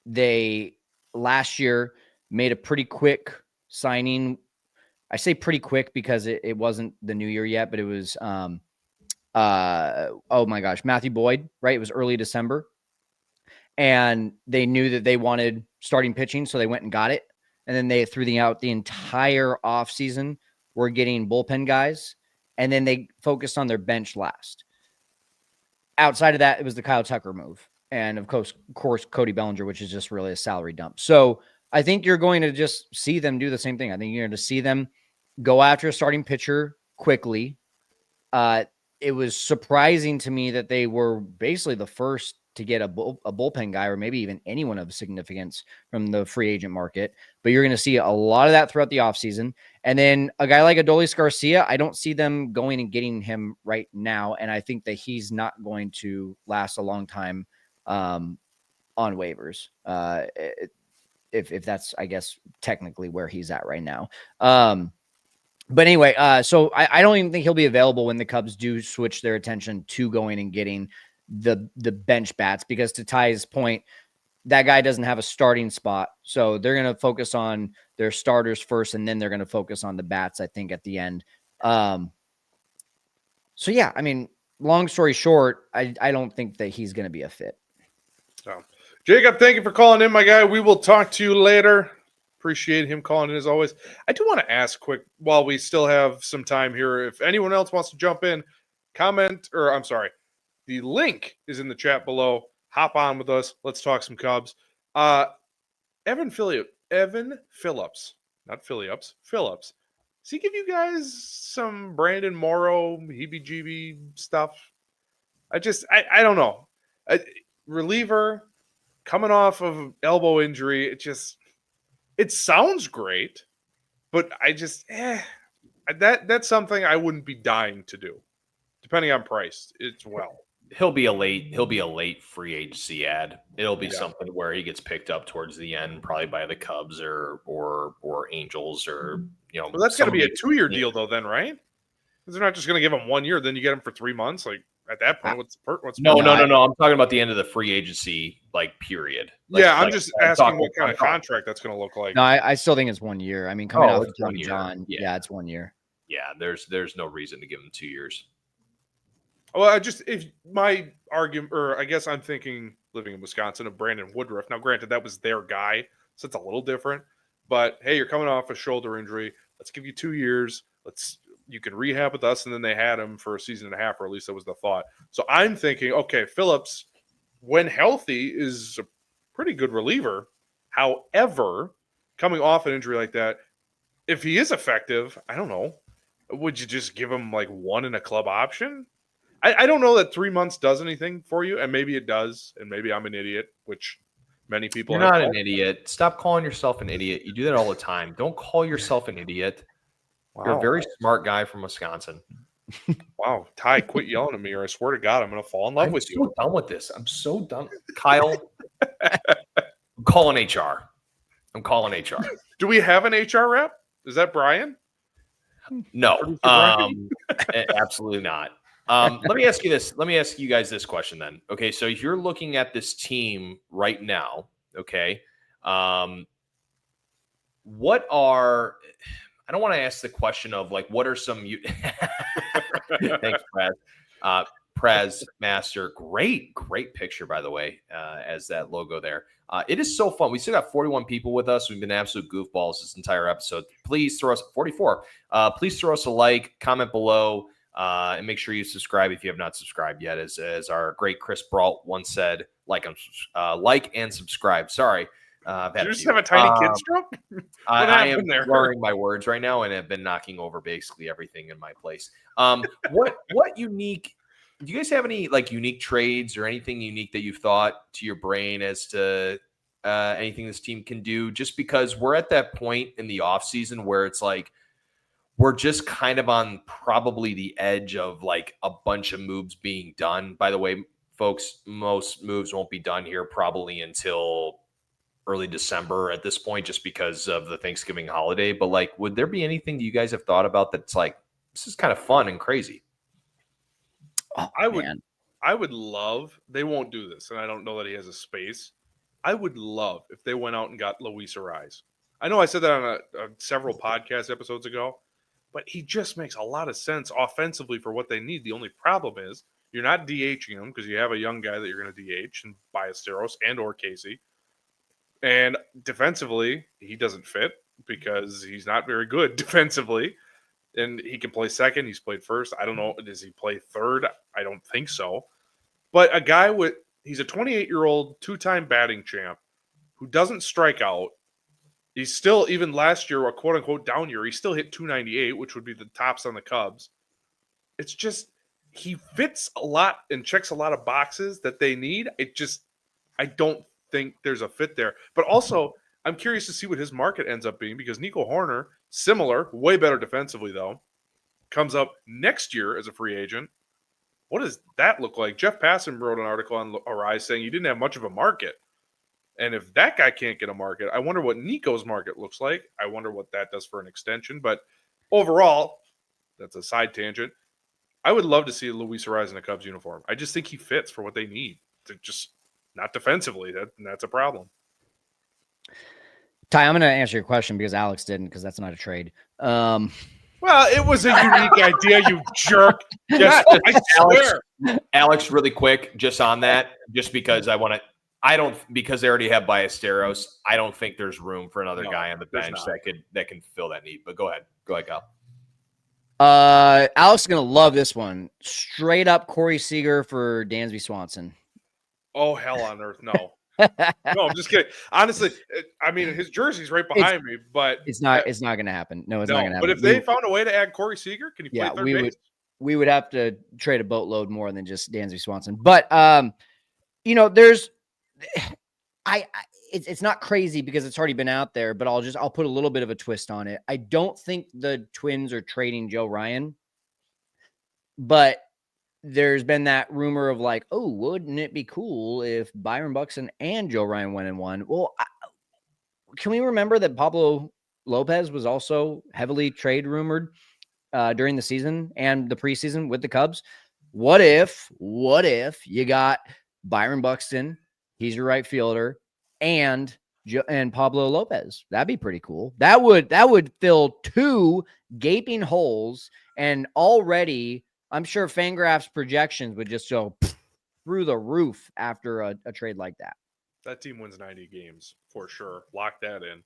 Speaker 3: They last year made a pretty quick signing. I say pretty quick because it wasn't the new year yet, but it was oh my gosh, Matthew Boyd, right? It was early December. And they knew that they wanted starting pitching, so they went and got it. And then they threw out the entire offseason were getting bullpen guys, and then they focused on their bench last. Outside of that, it was the Kyle Tucker move. And of course, Cody Bellinger, which is just really a salary dump. So I think you're going to just see them do the same thing. I think you're going to see them go after a starting pitcher quickly. It was surprising to me that they were basically the first to get a bullpen guy, or maybe even anyone of significance from the free agent market. But you're going to see a lot of that throughout the offseason. And then a guy like Adolis Garcia, I don't see them going and getting him right now. And I think that he's not going to last a long time on waivers. If that's, I guess, technically where he's at right now. But anyway, so I don't even think he'll be available when the Cubs do switch their attention to going and getting the bench bats, because to Ty's point, that guy doesn't have a starting spot. So they're going to focus on their starters first, and then they're going to focus on the bats, I think, at the end. So yeah, I mean, long story short, I don't think that he's going to be a fit.
Speaker 1: So, Jacob, thank you for calling in, my guy. We will talk to you later. Appreciate him calling in as always. I do want to ask quick, while we still have some time here, if anyone else wants to jump in, the link is in the chat below. Hop on with us. Let's talk some Cubs. Evan Phillips, not Phillips. Phillips. Does he give you guys some Brandon Morrow heebie-jeebie stuff? I don't know. Reliever coming off of elbow injury. It sounds great, but that's something I wouldn't be dying to do, depending on price.
Speaker 2: He'll be a late free agency ad. It'll be something where he gets picked up towards the end, probably by the Cubs or Angels or
Speaker 1: Well, that's got to be a 2-year deal though, then, right? Because they're not just going to give him 1 year, then you get him for 3 months. Like at that point, what's
Speaker 2: no. I'm talking about the end of the free agency period.
Speaker 1: I'm just asking what kind of contract that's going to look like.
Speaker 3: No, I still think it's 1 year. I mean, coming off of Tommy John, it's 1 year.
Speaker 2: Yeah, there's no reason to give him 2 years.
Speaker 1: Well, if my argument, or I guess I'm thinking, living in Wisconsin, of Brandon Woodruff. Now, granted, that was their guy, so it's a little different. But hey, you're coming off a shoulder injury. Let's give you 2 years. You can rehab with us, and then they had him for a season and a half, or at least that was the thought. So I'm thinking, okay, Phillips, when healthy, is a pretty good reliever. However, coming off an injury like that, if he is effective, I don't know. Would you just give him like one in a club option? I don't know that 3 months does anything for you, and maybe it does, and maybe I'm an idiot, which many people
Speaker 2: You're not an idiot. Stop calling yourself an idiot. You do that all the time. Don't call yourself an idiot.
Speaker 1: Wow.
Speaker 2: You're a very smart guy from Wisconsin.
Speaker 1: Wow, Ty, quit yelling at me, or I swear to God, I'm going to fall in love with you.
Speaker 2: I'm so done with this. I'm so done. Kyle, I'm calling HR.
Speaker 1: Do we have an HR rep? Is that Brian?
Speaker 2: No, absolutely not. Let me ask you this. Let me ask you guys this question then. Okay, so if you're looking at this team right now, okay, what are – I don't want to ask the question of, like, what are some – thanks, Prez. Prez Master. Great picture, by the way, as that logo there. It is so fun. We still got 41 people with us. We've been absolute goofballs this entire episode. Please throw us – 44. Please throw us a like, comment below. And make sure you subscribe if you have not subscribed yet. As our great Chris Brault once said, like and subscribe. Sorry.
Speaker 1: Did you just have a tiny kid stroke?
Speaker 2: I am blurring my words right now and have been knocking over basically everything in my place. What unique – do you guys have any like unique trades or anything unique that you've thought to your brain as to anything this team can do? Just because we're at that point in the offseason where it's like, we're just kind of on probably the edge of like a bunch of moves being done. By the way, folks, most moves won't be done here probably until early December at this point, just because of the Thanksgiving holiday. But like, would there be anything that you guys have thought about that's like, this is kind of fun and crazy?
Speaker 3: Oh,
Speaker 1: I would love, they won't do this, and I don't know that he has a space. I would love if they went out and got Luis Ariz. I know I said that on several podcast episodes ago, but he just makes a lot of sense offensively for what they need. The only problem is you're not DHing him because you have a young guy that you're going to DH and Ballesteros and or Casey. And defensively, he doesn't fit because he's not very good defensively. And he can play second. He's played first. I don't know. Does he play third? I don't think so. But a guy he's a 28-year-old two-time batting champ who doesn't strike out. He's still, even last year, a quote-unquote down year, he still hit 298, which would be the tops on the Cubs. It's just, he fits a lot and checks a lot of boxes that they need. I don't think there's a fit there. But also, I'm curious to see what his market ends up being because Nico Horner, similar, way better defensively though, comes up next year as a free agent. What does that look like? Jeff Passan wrote an article on Ariz saying he didn't have much of a market. And if that guy can't get a market, I wonder what Nico's market looks like. I wonder what that does for an extension. But overall, that's a side tangent. I would love to see Luis Ariz in a Cubs uniform. I just think he fits for what they need. They're just not defensively. That's a problem.
Speaker 3: Ty, I'm going to answer your question because Alex didn't, because that's not a trade.
Speaker 1: Well, it was a unique idea, you jerk. Yes, I swear.
Speaker 2: Alex, really quick, just on that, just because because they already have Ballesteros, I don't think there's room for another guy on the bench that can fill that need. But go ahead, Kyle.
Speaker 3: Alex is gonna love this one. Straight up Corey Seager for Dansby Swanson.
Speaker 1: Oh, hell on earth, no. No, I'm just kidding. Honestly, I mean, his jersey's right behind me, but
Speaker 3: it's not gonna happen. No, it's not gonna happen.
Speaker 1: But if they found a way to add Corey Seager, can he play third base?
Speaker 3: We would have to trade a boatload more than just Dansby Swanson. But there's it's not crazy because it's already been out there, but I'll put a little bit of a twist on it. I don't think the Twins are trading Joe Ryan, but there's been that rumor of like, oh, wouldn't it be cool if Byron Buxton and Joe Ryan went and won? Well, can we remember that Pablo Lopez was also heavily trade rumored during the season and the preseason with the Cubs? What if you got Byron Buxton, he's your right fielder, and Pablo Lopez? That'd be pretty cool. That would fill two gaping holes, and already I'm sure Fangraph's projections would just go through the roof after a trade like that.
Speaker 1: That team wins 90 games for sure. Lock that in.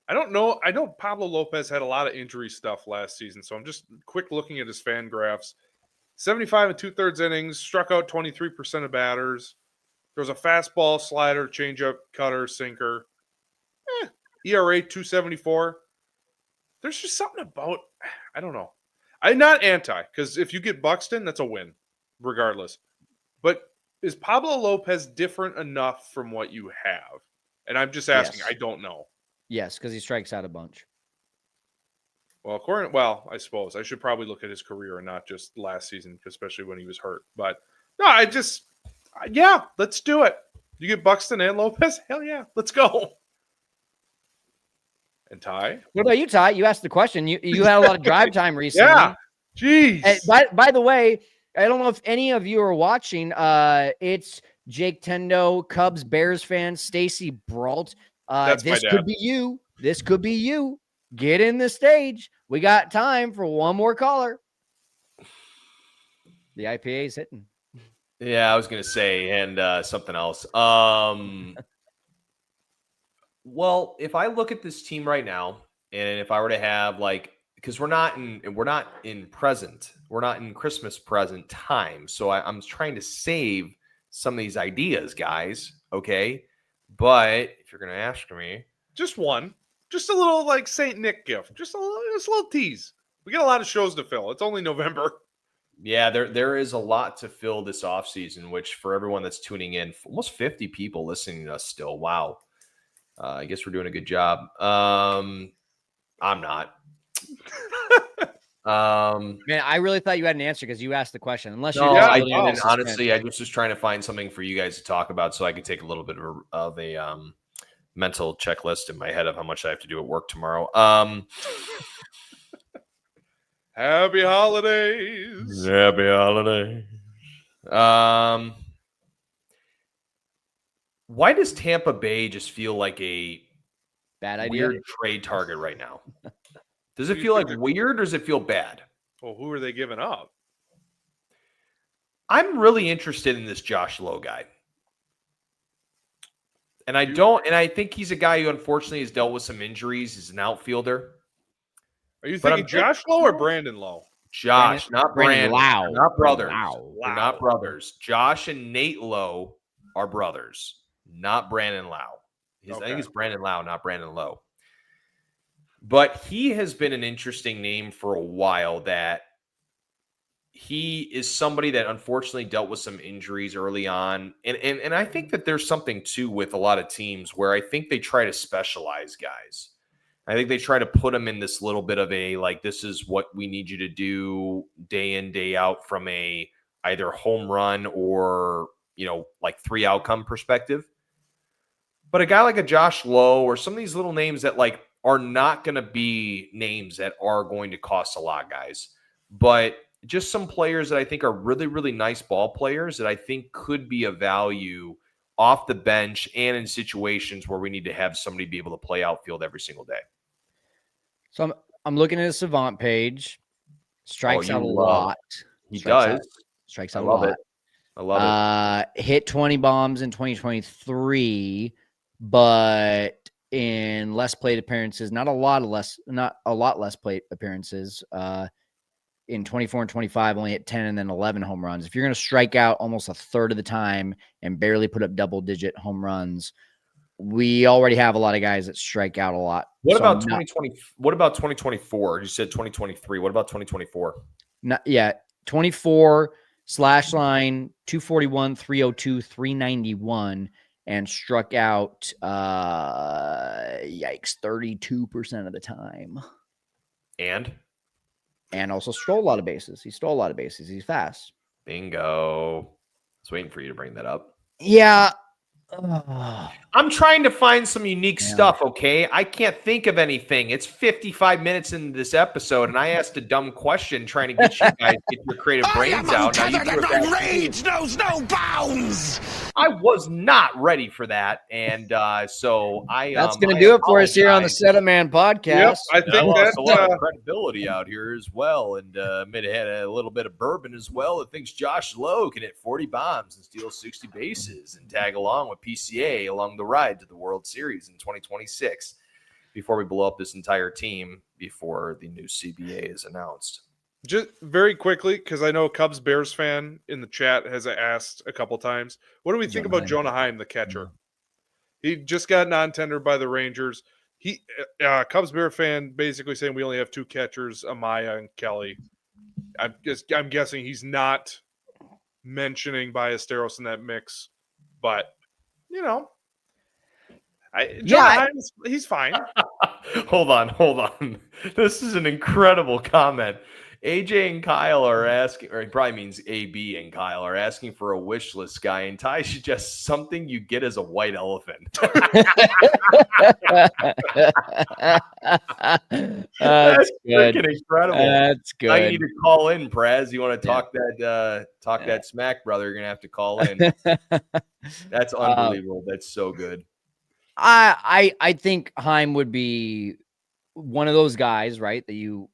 Speaker 1: I don't know. I know Pablo Lopez had a lot of injury stuff last season, so I'm just quick looking at his Fangraphs. 75 and 2/3 innings, struck out 23% of batters. There was a fastball, slider, changeup, cutter, sinker. ERA 2.74. There's just something about, I don't know. I'm not anti, because if you get Buxton, that's a win, regardless. But is Pablo Lopez different enough from what you have? And I'm just asking.
Speaker 3: Yes.
Speaker 1: I don't know.
Speaker 3: Yes, because he strikes out a bunch.
Speaker 1: Well, I suppose I should probably look at his career and not just last season, especially when he was hurt. But no, let's do it. You get Buxton and Lopez? Hell yeah, let's go. And Ty?
Speaker 3: What about you, Ty? You asked the question. You had a lot of drive time recently.
Speaker 1: Yeah. Jeez.
Speaker 3: And by the way, I don't know if any of you are watching. It's Jake Tendo, Cubs, Bears fan, Stacy Brault.
Speaker 1: That's
Speaker 3: this
Speaker 1: my dad.
Speaker 3: could be you. This could be you. Get in the stage. We got time for one more caller. The IPA is hitting.
Speaker 2: Yeah, I was gonna say, and something else. Well, if I look at this team right now, and if I were to have because we're not in Christmas present time, so I'm trying to save some of these ideas, guys. Okay, but if you're gonna ask me,
Speaker 1: just one, just a little Saint Nick gift, just a little tease. We got a lot of shows to fill. It's only November.
Speaker 2: Yeah, there is a lot to fill this offseason, which for everyone that's tuning in, almost 50 people listening to us still. Wow. I guess we're doing a good job. I'm not.
Speaker 3: Man, I really thought you had an answer because you asked the question. Unless you,
Speaker 2: I didn't. Honestly, I just was trying to find something for you guys to talk about so I could take a little bit of a mental checklist in my head of how much I have to do at work tomorrow.
Speaker 1: Happy holidays.
Speaker 2: Happy holidays. Why does Tampa Bay just feel like a
Speaker 3: bad idea
Speaker 2: weird trade target right now? Does it feel like weird or does it feel bad?
Speaker 1: Well, who are they giving up?
Speaker 2: I'm really interested in this Josh Lowe guy. And I think he's a guy who unfortunately has dealt with some injuries. He's an outfielder.
Speaker 1: Are you thinking Josh Lowe or Brandon Lowe?
Speaker 2: Josh, not Brandon.
Speaker 3: Lau.
Speaker 2: Not brothers.
Speaker 3: Lau.
Speaker 2: They're not brothers. Josh and Nate Lowe are brothers, not Brandon Lau. I think it's Brandon Lau, not Brandon Lowe. But he has been an interesting name for a while, that he is somebody that unfortunately dealt with some injuries early on. And I think that there's something too with a lot of teams where I think they try to specialize guys. I think they try to put them in this little bit of a, this is what we need you to do day in, day out from a either home run or, 3 outcome perspective. But a guy like a Josh Lowe or some of these little names that are not going to be names that are going to cost a lot, guys. But just some players that I think are really, really nice ball players that I think could be of value off the bench and in situations where we need to have somebody be able to play outfield every single day.
Speaker 3: So I'm looking at a Savant page. Strikes out a lot.
Speaker 2: He does.
Speaker 3: Strikes out a lot.
Speaker 2: I love
Speaker 3: it. Hit 20 bombs in 2023, but in less plate appearances, not a lot less plate appearances. In 24 and 25, only hit 10 and then 11 home runs. If you're going to strike out almost a third of the time and barely put up double-digit home runs, we already have a lot of guys that strike out a lot.
Speaker 2: What about 2020? What about 2024? You said 2023. What about 2024?
Speaker 3: 24 slash line 241, 302, 391, and struck out 32% of the time. And also stole a lot of bases. He stole a lot of bases. He's fast.
Speaker 2: Bingo. I was waiting for you to bring that up.
Speaker 3: Yeah.
Speaker 2: I'm trying to find some unique stuff, okay? I can't think of anything. It's 55 minutes into this episode, and I asked a dumb question trying to get you guys get your creative brains out. Now
Speaker 5: my rage knows no bounds.
Speaker 2: I was not ready for that, and so
Speaker 3: that's going to do it for us here on the Set Up Man podcast.
Speaker 1: Yep, I think
Speaker 2: I lost a lot of credibility out here as well, and may have had a little bit of bourbon as well. That thinks Josh Lowe can hit 40 bombs and steal 60 bases and tag along with PCA along the ride to the World Series in 2026 before we blow up this entire team before the new CBA is announced.
Speaker 1: Just very quickly, because I know a Cubs Bears fan in the chat has asked a couple times, what do we think about Jonah Heim, the catcher? He just got non-tendered by the Rangers. Cubs Bear fan basically saying we only have 2 catchers, Amaya and Kelly. I'm guessing he's not mentioning Ballesteros in that mix, but he's fine.
Speaker 2: Hold on. This is an incredible comment. AJ and Kyle are asking, or it probably means AB and Kyle are asking for a wish list guy, and Ty suggests something you get as a white elephant.
Speaker 3: That's good.
Speaker 2: Freaking incredible.
Speaker 3: That's good.
Speaker 2: I need to call in, Praz. You want to talk that smack, brother? You're gonna have to call in. That's unbelievable. That's so good.
Speaker 3: I think Heim would be one of those guys, right? That you.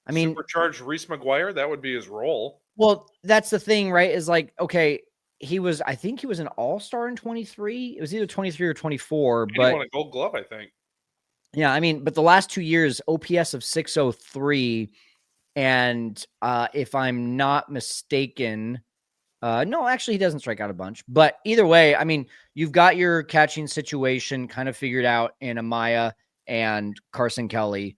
Speaker 3: I mean,
Speaker 1: supercharged Reese McGuire, that would be his role.
Speaker 3: Well, that's the thing, right? Is like, okay, I think he was an all-star in 23. It was either 23 or 24,
Speaker 1: And
Speaker 3: but
Speaker 1: he won a Gold Glove, I think.
Speaker 3: Yeah, I mean, but the last 2 years, OPS of 603, and if I'm not mistaken, no, actually, he doesn't strike out a bunch. But either way, I mean, you've got your catching situation kind of figured out in Amaya and Carson Kelly.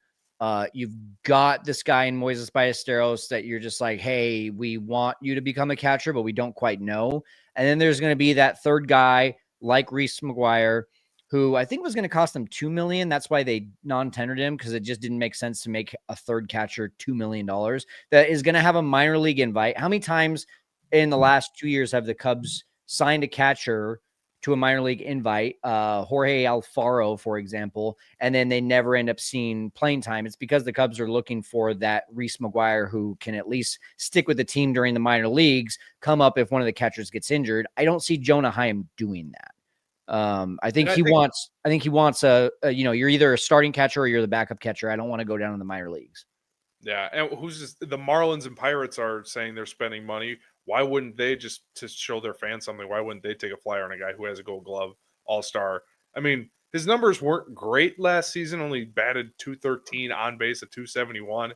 Speaker 3: You've got this guy in Moises Ballesteros that you're just like, hey, we want you to become a catcher, but we don't quite know. And then there's going to be that third guy like Reese McGuire, who I think was going to cost them $2 million. That's why they non-tendered him, because it just didn't make sense to make a third catcher $2 million. That is going to have a minor league invite. How many times in the last 2 years have the Cubs signed a catcher to a minor league invite, Jorge Alfaro, for example, and then they never end up seeing playing time? It's because the Cubs are looking for that Reese McGuire who can at least stick with the team during the minor leagues, come up if one of the catchers gets injured. I don't see Jonah Heim doing that. I think he wants a you're either a starting catcher or you're the backup catcher. I don't want to go down in the minor leagues.
Speaker 1: Yeah, and the Marlins and Pirates are saying they're spending money. Why wouldn't they, just to show their fans something? Why wouldn't they take a flyer on a guy who has a Gold Glove, All-Star? I mean, his numbers weren't great last season. Only batted .213, on base at .271.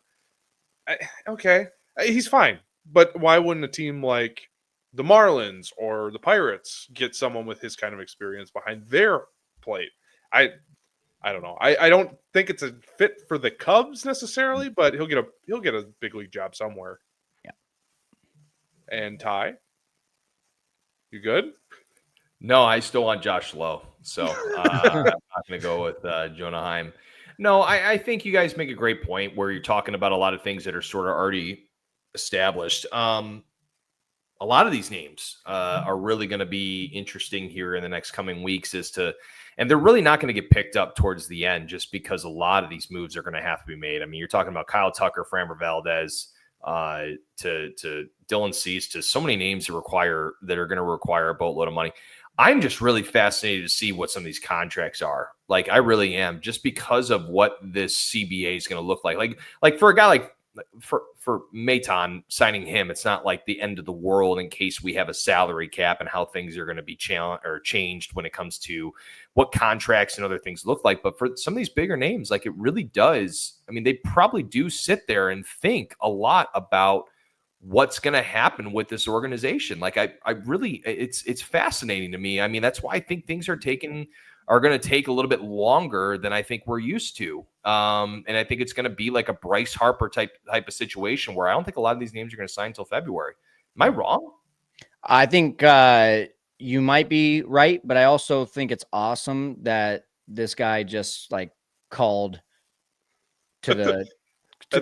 Speaker 1: Okay, he's fine. But why wouldn't a team like the Marlins or the Pirates get someone with his kind of experience behind their plate? I don't know. I don't think it's a fit for the Cubs necessarily, but he'll get a big league job somewhere.
Speaker 3: Yeah.
Speaker 1: And Ty, you good?
Speaker 2: No, I still want Josh Lowe, so I'm not going to go with Jonah Heim. No, I think you guys make a great point where you're talking about a lot of things that are sort of already established. A lot of these names are really going to be interesting here in the next coming weeks and they're really not going to get picked up towards the end just because a lot of these moves are going to have to be made. I mean, you're talking about Kyle Tucker, Framber Valdez, to Dylan Cease, to so many names that are going to require a boatload of money. I'm just really fascinated to see what some of these contracts are. Like, I really am, just because of what this CBA is going to look like. Like for a guy like for Maton, signing him, it's not like the end of the world in case we have a salary cap and how things are going to be changed when it comes to what contracts and other things look like. But for some of these bigger names, like, it really does. I mean, they probably do sit there and think a lot about what's going to happen with this organization. Like, I really, it's fascinating to me. I mean, that's why I think things are going to take a little bit longer than I think we're used to. And I think it's going to be like a Bryce Harper type of situation where I don't think a lot of these names are going to sign until February. Am I wrong?
Speaker 3: I think you might be right, but I also think it's awesome that this guy just like called to the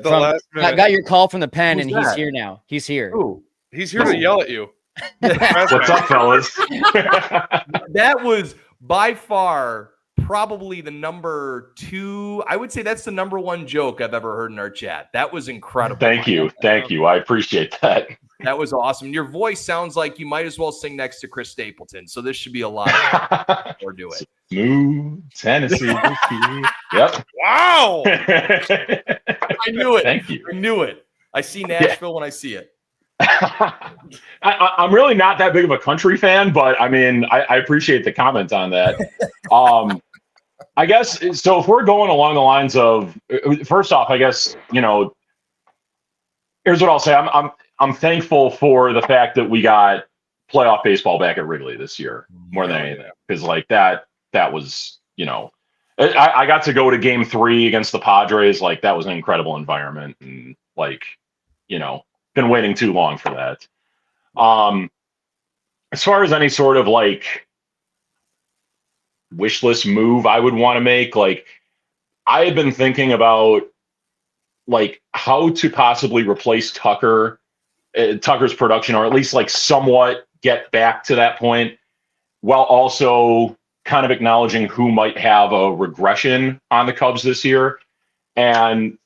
Speaker 1: last minute.
Speaker 3: Got your call from the pen.
Speaker 2: Who's
Speaker 3: and
Speaker 2: that?
Speaker 3: He's here now. He's here.
Speaker 2: Ooh.
Speaker 1: He's here to yell at you.
Speaker 6: What's up, fellas?
Speaker 2: That was by far probably the number 2. I would say that's the number 1 joke I've ever heard in our chat. That was incredible.
Speaker 6: Thank you. I appreciate that.
Speaker 2: That was awesome. Your voice sounds like you might as well sing next to Chris Stapleton. So this should be a lot of fun. Or do it.
Speaker 6: Smooth Tennessee. Yep.
Speaker 1: Wow.
Speaker 2: I knew it.
Speaker 6: Thank you.
Speaker 2: I knew it. I see Nashville when I see it.
Speaker 6: I'm really not that big of a country fan, but I mean, I appreciate the comment on that. I guess so. If we're going along the lines of, first off, I guess, here's what I'll say. I'm thankful for the fact that we got playoff baseball back at Wrigley this year more than anything, because like that was you know, I got to go to Game 3 against the Padres. Like that was an incredible environment, and like, you know, been waiting too long for that. As far as any sort of like wish list move I would want to make, like I had been thinking about like how to possibly replace Tucker's production, or at least like somewhat get back to that point, while also kind of acknowledging who might have a regression on the Cubs this year. And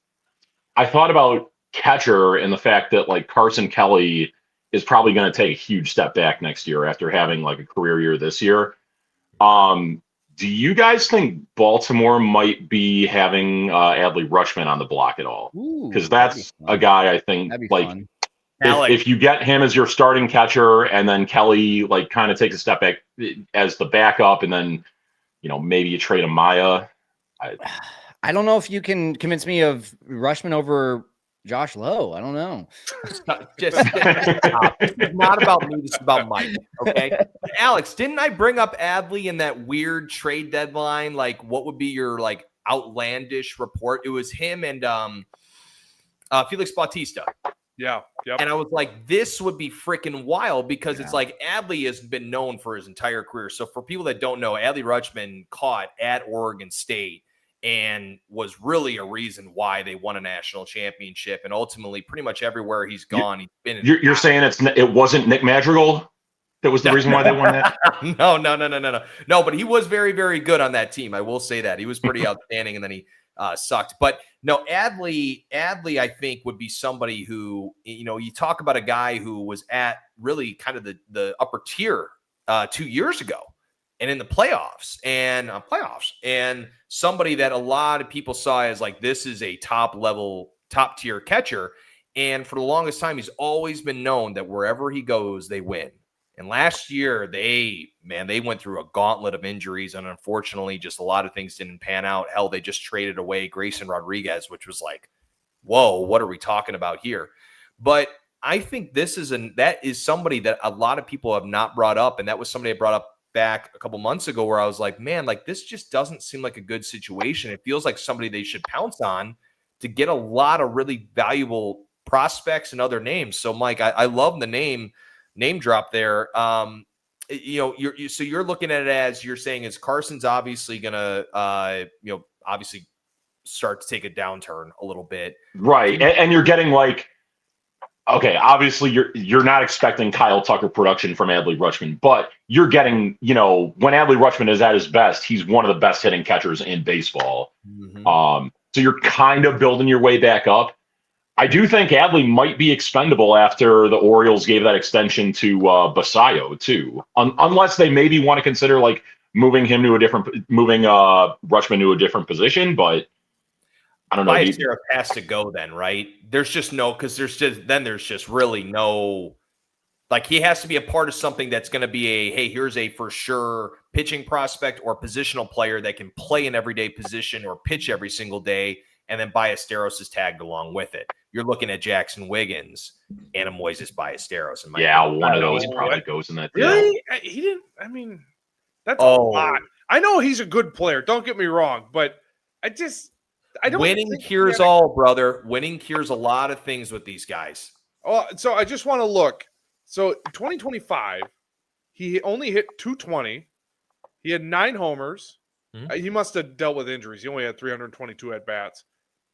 Speaker 6: I thought about catcher and the fact that like Carson Kelly is probably going to take a huge step back next year after having like a career year this year. Do you guys think Baltimore might be having Adley Rutschman on the block at all? Because that's a guy I think like if you get him as your starting catcher and then Kelly like kind of takes a step back as the backup, and then you know maybe you trade Amaya.
Speaker 3: I don't know if you can convince me of Rutschman over Josh Lowe. I don't know.
Speaker 2: Just stop. This is not about me. This is about Mike. Okay, Alex, didn't I bring up Adley in that weird trade deadline? Like, what would be your like outlandish report? It was him and Felix Bautista.
Speaker 1: Yeah. Yep.
Speaker 2: And I was like, this would be freaking wild because it's like Adley has been known for his entire career. So for people that don't know, Adley Rutschman caught at Oregon State and was really a reason why they won a national championship. And ultimately, pretty much everywhere he's gone, he's been.
Speaker 6: You're saying it wasn't Nick Madrigal that was the reason why they won that?
Speaker 2: No, but he was very, very good on that team. I will say that. He was pretty outstanding, and then he sucked. But no, Adley, I think, would be somebody who, you know, you talk about a guy who was at really kind of the upper tier 2 years ago and in the playoffs and somebody that a lot of people saw as like, this is a top tier catcher. And for the longest time, he's always been known that wherever he goes, they win. And last year, they went through a gauntlet of injuries, and unfortunately, just a lot of things didn't pan out. Hell, they just traded away Grayson Rodriguez, which was like, whoa, what are we talking about here? But I think that is somebody that a lot of people have not brought up, and that was somebody I brought up back a couple months ago where I was like, man, like this just doesn't seem like a good situation. It feels like somebody they should pounce on to get a lot of really valuable prospects and other names. So, Mike, I love the name drop there. You know, you're looking at it as you're saying is Carson's obviously gonna obviously start to take a downturn a little bit,
Speaker 6: right? And you're getting like, okay, obviously you're not expecting Kyle Tucker production from Adley Rutschman, but you're getting, you know, when Adley Rutschman is at his best, he's one of the best hitting catchers in baseball. Mm-hmm. So you're kind of building your way back up. I do think Adley might be expendable after the Orioles gave that extension to Basayo too, unless they maybe want to consider like moving Rutschman to a different position. But I don't know.
Speaker 2: Basayo has to go then, right? There's just no, because there's just really no, like he has to be a part of something that's going to be hey, here's a for sure pitching prospect or positional player that can play an everyday position or pitch every single day. And then Ballesteros is tagged along with it. You're looking at Jackson Wiggins and Moises Ballesteros.
Speaker 6: One of those probably goes in that deal.
Speaker 1: Really? He didn't. I mean, that's a lot. I know he's a good player. Don't get me wrong, but I don't.
Speaker 2: Winning cures all, brother. Winning cures a lot of things with these guys.
Speaker 1: Oh, so I just want to look. So 2025, he only hit 220. He had 9 homers. Mm-hmm. He must have dealt with injuries. He only had 322 at bats.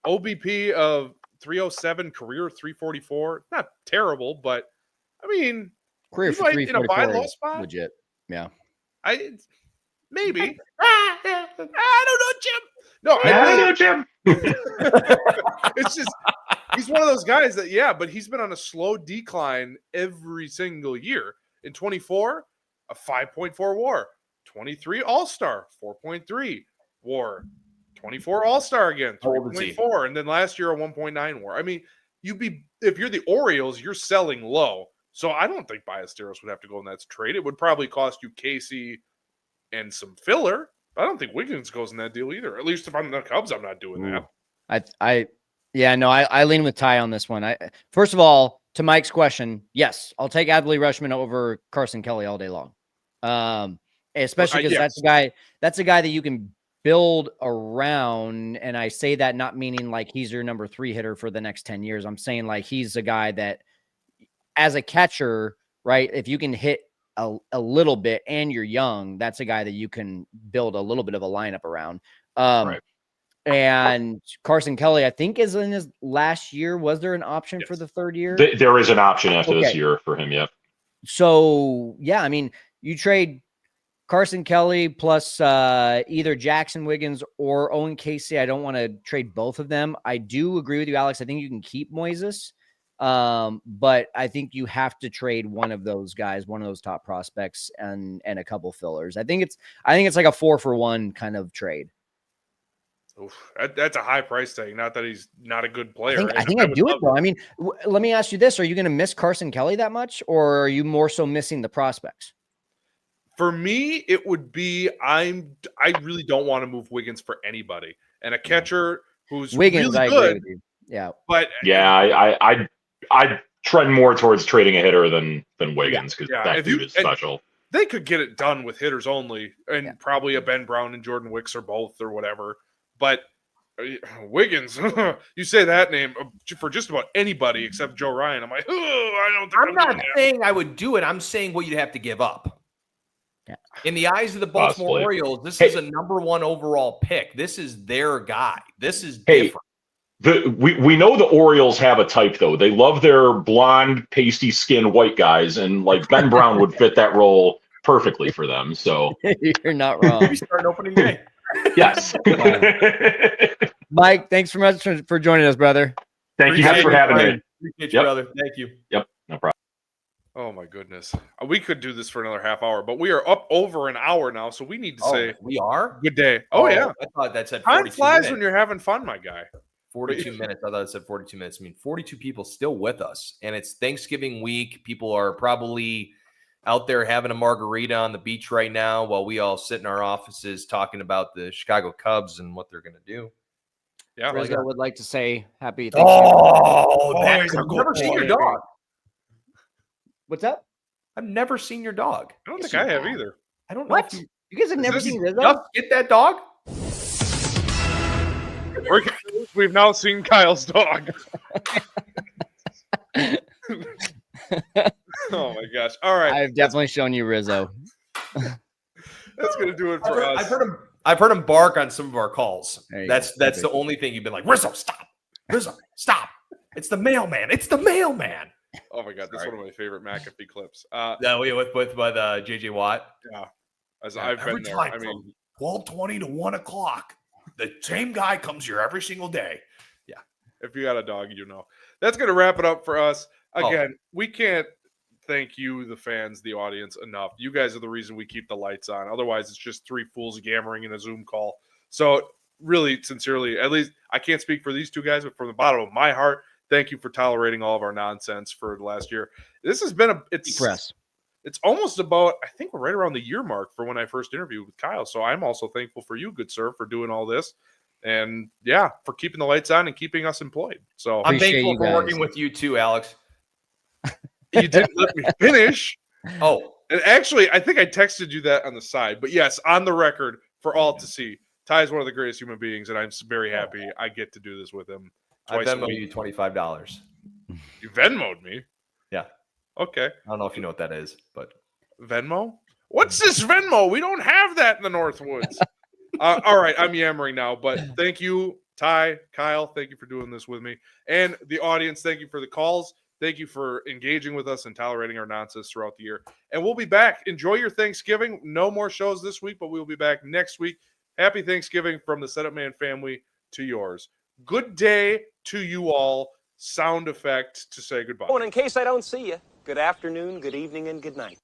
Speaker 1: OBP of 307, career 344. Not terrible, but I mean,
Speaker 3: career for 344 legit. Yeah.
Speaker 1: Maybe. I don't know, Jim. No, I know, Jim. It's just he's one of those guys that but he's been on a slow decline every single year. In 24, a 5.4 WAR. 23 All-Star, 4.3 WAR. 24 All-Star again, 3.4, and then last year a 1.9 WAR. I mean, if you're the Orioles, you're selling low. So I don't think Ballesteros would have to go in that trade. It would probably cost you Casey and some filler. But I don't think Wiggins goes in that deal either. At least if I'm the Cubs, I'm not doing that.
Speaker 3: I lean with Ty on this one. First of all, to Mike's question, yes, I'll take Adley Rutschman over Carson Kelly all day long. Especially because that's a guy that you can build around, and I say that not meaning like he's your number 3 hitter for the next 10 years. I'm saying like he's a guy that as a catcher, right, if you can hit a little bit and you're young, that's a guy that you can build a little bit of a lineup around.
Speaker 6: Right.
Speaker 3: And Carson Kelly, I think, is in his last year. Was there an option for the 3rd year?
Speaker 6: There is an option after this year for him, yep.
Speaker 3: So, yeah, I mean, you trade Carson Kelly plus either Jackson Wiggins or Owen Casey. I don't want to trade both of them. I do agree with you, Alex. I think you can keep Moises, but I think you have to trade one of those guys, one of those top prospects, and a couple fillers. I think it's like a 4-for-1 kind of trade.
Speaker 1: Oof, that's a high price tag. Not that he's not a good player.
Speaker 3: I think I'd do it, bro. I mean, let me ask you this: are you going to miss Carson Kelly that much, or are you more so missing the prospects?
Speaker 1: For me, it would be I really don't want to move Wiggins for anybody, and a catcher who's
Speaker 3: Wiggins,
Speaker 1: really
Speaker 3: I
Speaker 1: good.
Speaker 3: agree with you. Yeah,
Speaker 1: but
Speaker 6: yeah, I trend more towards trading a hitter than Wiggins because that dude is special.
Speaker 1: They could get it done with hitters only, and probably a Ben Brown and Jordan Wicks or both or whatever. But Wiggins, you say that name for just about anybody except Joe Ryan. I'm like, I don't think
Speaker 2: I'm not saying I would do it. I'm saying what you'd have to give up.
Speaker 3: Yeah.
Speaker 2: In the eyes of the Baltimore Orioles, this is a number 1 overall pick. This is their guy. This is different.
Speaker 6: We know the Orioles have a type, though. They love their blonde, pasty skin white guys, and like Ben Brown would fit that role perfectly for them. So
Speaker 3: you're not wrong.
Speaker 2: We start opening day.
Speaker 6: Yes.
Speaker 3: Mike, thanks so much for joining us, brother.
Speaker 6: Thank you guys for having me.
Speaker 2: Appreciate you, brother. Thank you.
Speaker 6: Yep, no problem.
Speaker 1: Oh my goodness. We could do this for another half hour, but we are up over an hour now, so we need to say
Speaker 2: we are
Speaker 1: good day. Oh yeah.
Speaker 2: I thought that said 42
Speaker 1: time flies
Speaker 2: minutes.
Speaker 1: when you're having fun, my guy.
Speaker 2: 42 minutes. I thought it said 42 minutes. I mean, 42 people still with us, and it's Thanksgiving week. People are probably out there having a margarita on the beach right now while we all sit in our offices talking about the Chicago Cubs and what they're going to do.
Speaker 1: Yeah,
Speaker 3: Rizzo would like to say happy Thanksgiving.
Speaker 2: I've never seen your dog.
Speaker 3: What's up?
Speaker 2: I've never seen your dog.
Speaker 1: I don't think I have either.
Speaker 2: I don't know.
Speaker 3: What?
Speaker 2: If
Speaker 3: You guys have never seen Rizzo?
Speaker 2: just get that dog?
Speaker 1: We've now seen Kyle's dog. Oh my gosh. All right.
Speaker 3: I've definitely shown you Rizzo.
Speaker 1: That's gonna do it for us.
Speaker 2: I've heard him bark on some of our calls. That's
Speaker 3: go.
Speaker 2: the only thing you've been like, Rizzo, stop. Rizzo, stop. It's the mailman. It's the mailman.
Speaker 1: Oh my god, that's one of my favorite McAfee clips.
Speaker 2: No, with JJ Watt.
Speaker 1: Yeah. As
Speaker 5: Yeah,
Speaker 1: I've
Speaker 5: every
Speaker 1: been there.
Speaker 5: time
Speaker 1: I mean,
Speaker 5: from 12:20 to 1 o'clock. The same guy comes here every single day.
Speaker 1: yeah. If you got a dog, you know. That's gonna wrap it up for us. Again, we can't thank you, the fans, the audience, enough. You guys are the reason we keep the lights on. Otherwise, it's just 3 fools yammering in a Zoom call. So really, sincerely, at least I can't speak for these 2 guys, but from the bottom of my heart, thank you for tolerating all of our nonsense for the last year. This has been it's almost about, I think we're right around the year mark for when I first interviewed with Kyle. So I'm also thankful for you, good sir, for doing all this. And yeah, for keeping the lights on and keeping us employed. So
Speaker 2: I'm thankful for working with you too, Alex.
Speaker 1: You didn't let me finish.
Speaker 2: Oh,
Speaker 1: and actually, I think I texted you that on the side. But yes, on the record for all to see, Ty is one of the greatest human beings, and I'm very happy I get to do this with him.
Speaker 2: I Venmoed you $25.
Speaker 1: You Venmoed me?
Speaker 2: Yeah.
Speaker 1: Okay.
Speaker 2: I don't know if you know what that is, but
Speaker 1: Venmo? What's this Venmo? We don't have that in the Northwoods. All right, I'm yammering now, but thank you, Ty, Kyle. Thank you for doing this with me. And the audience, thank you for the calls. Thank you for engaging with us and tolerating our nonsense throughout the year. And we'll be back. Enjoy your Thanksgiving. No more shows this week, but we'll be back next week. Happy Thanksgiving from the Setup Man family to yours. Good day to you all. Sound effect to say goodbye.
Speaker 7: Oh, and in case I don't see you, good afternoon, good evening, and good night.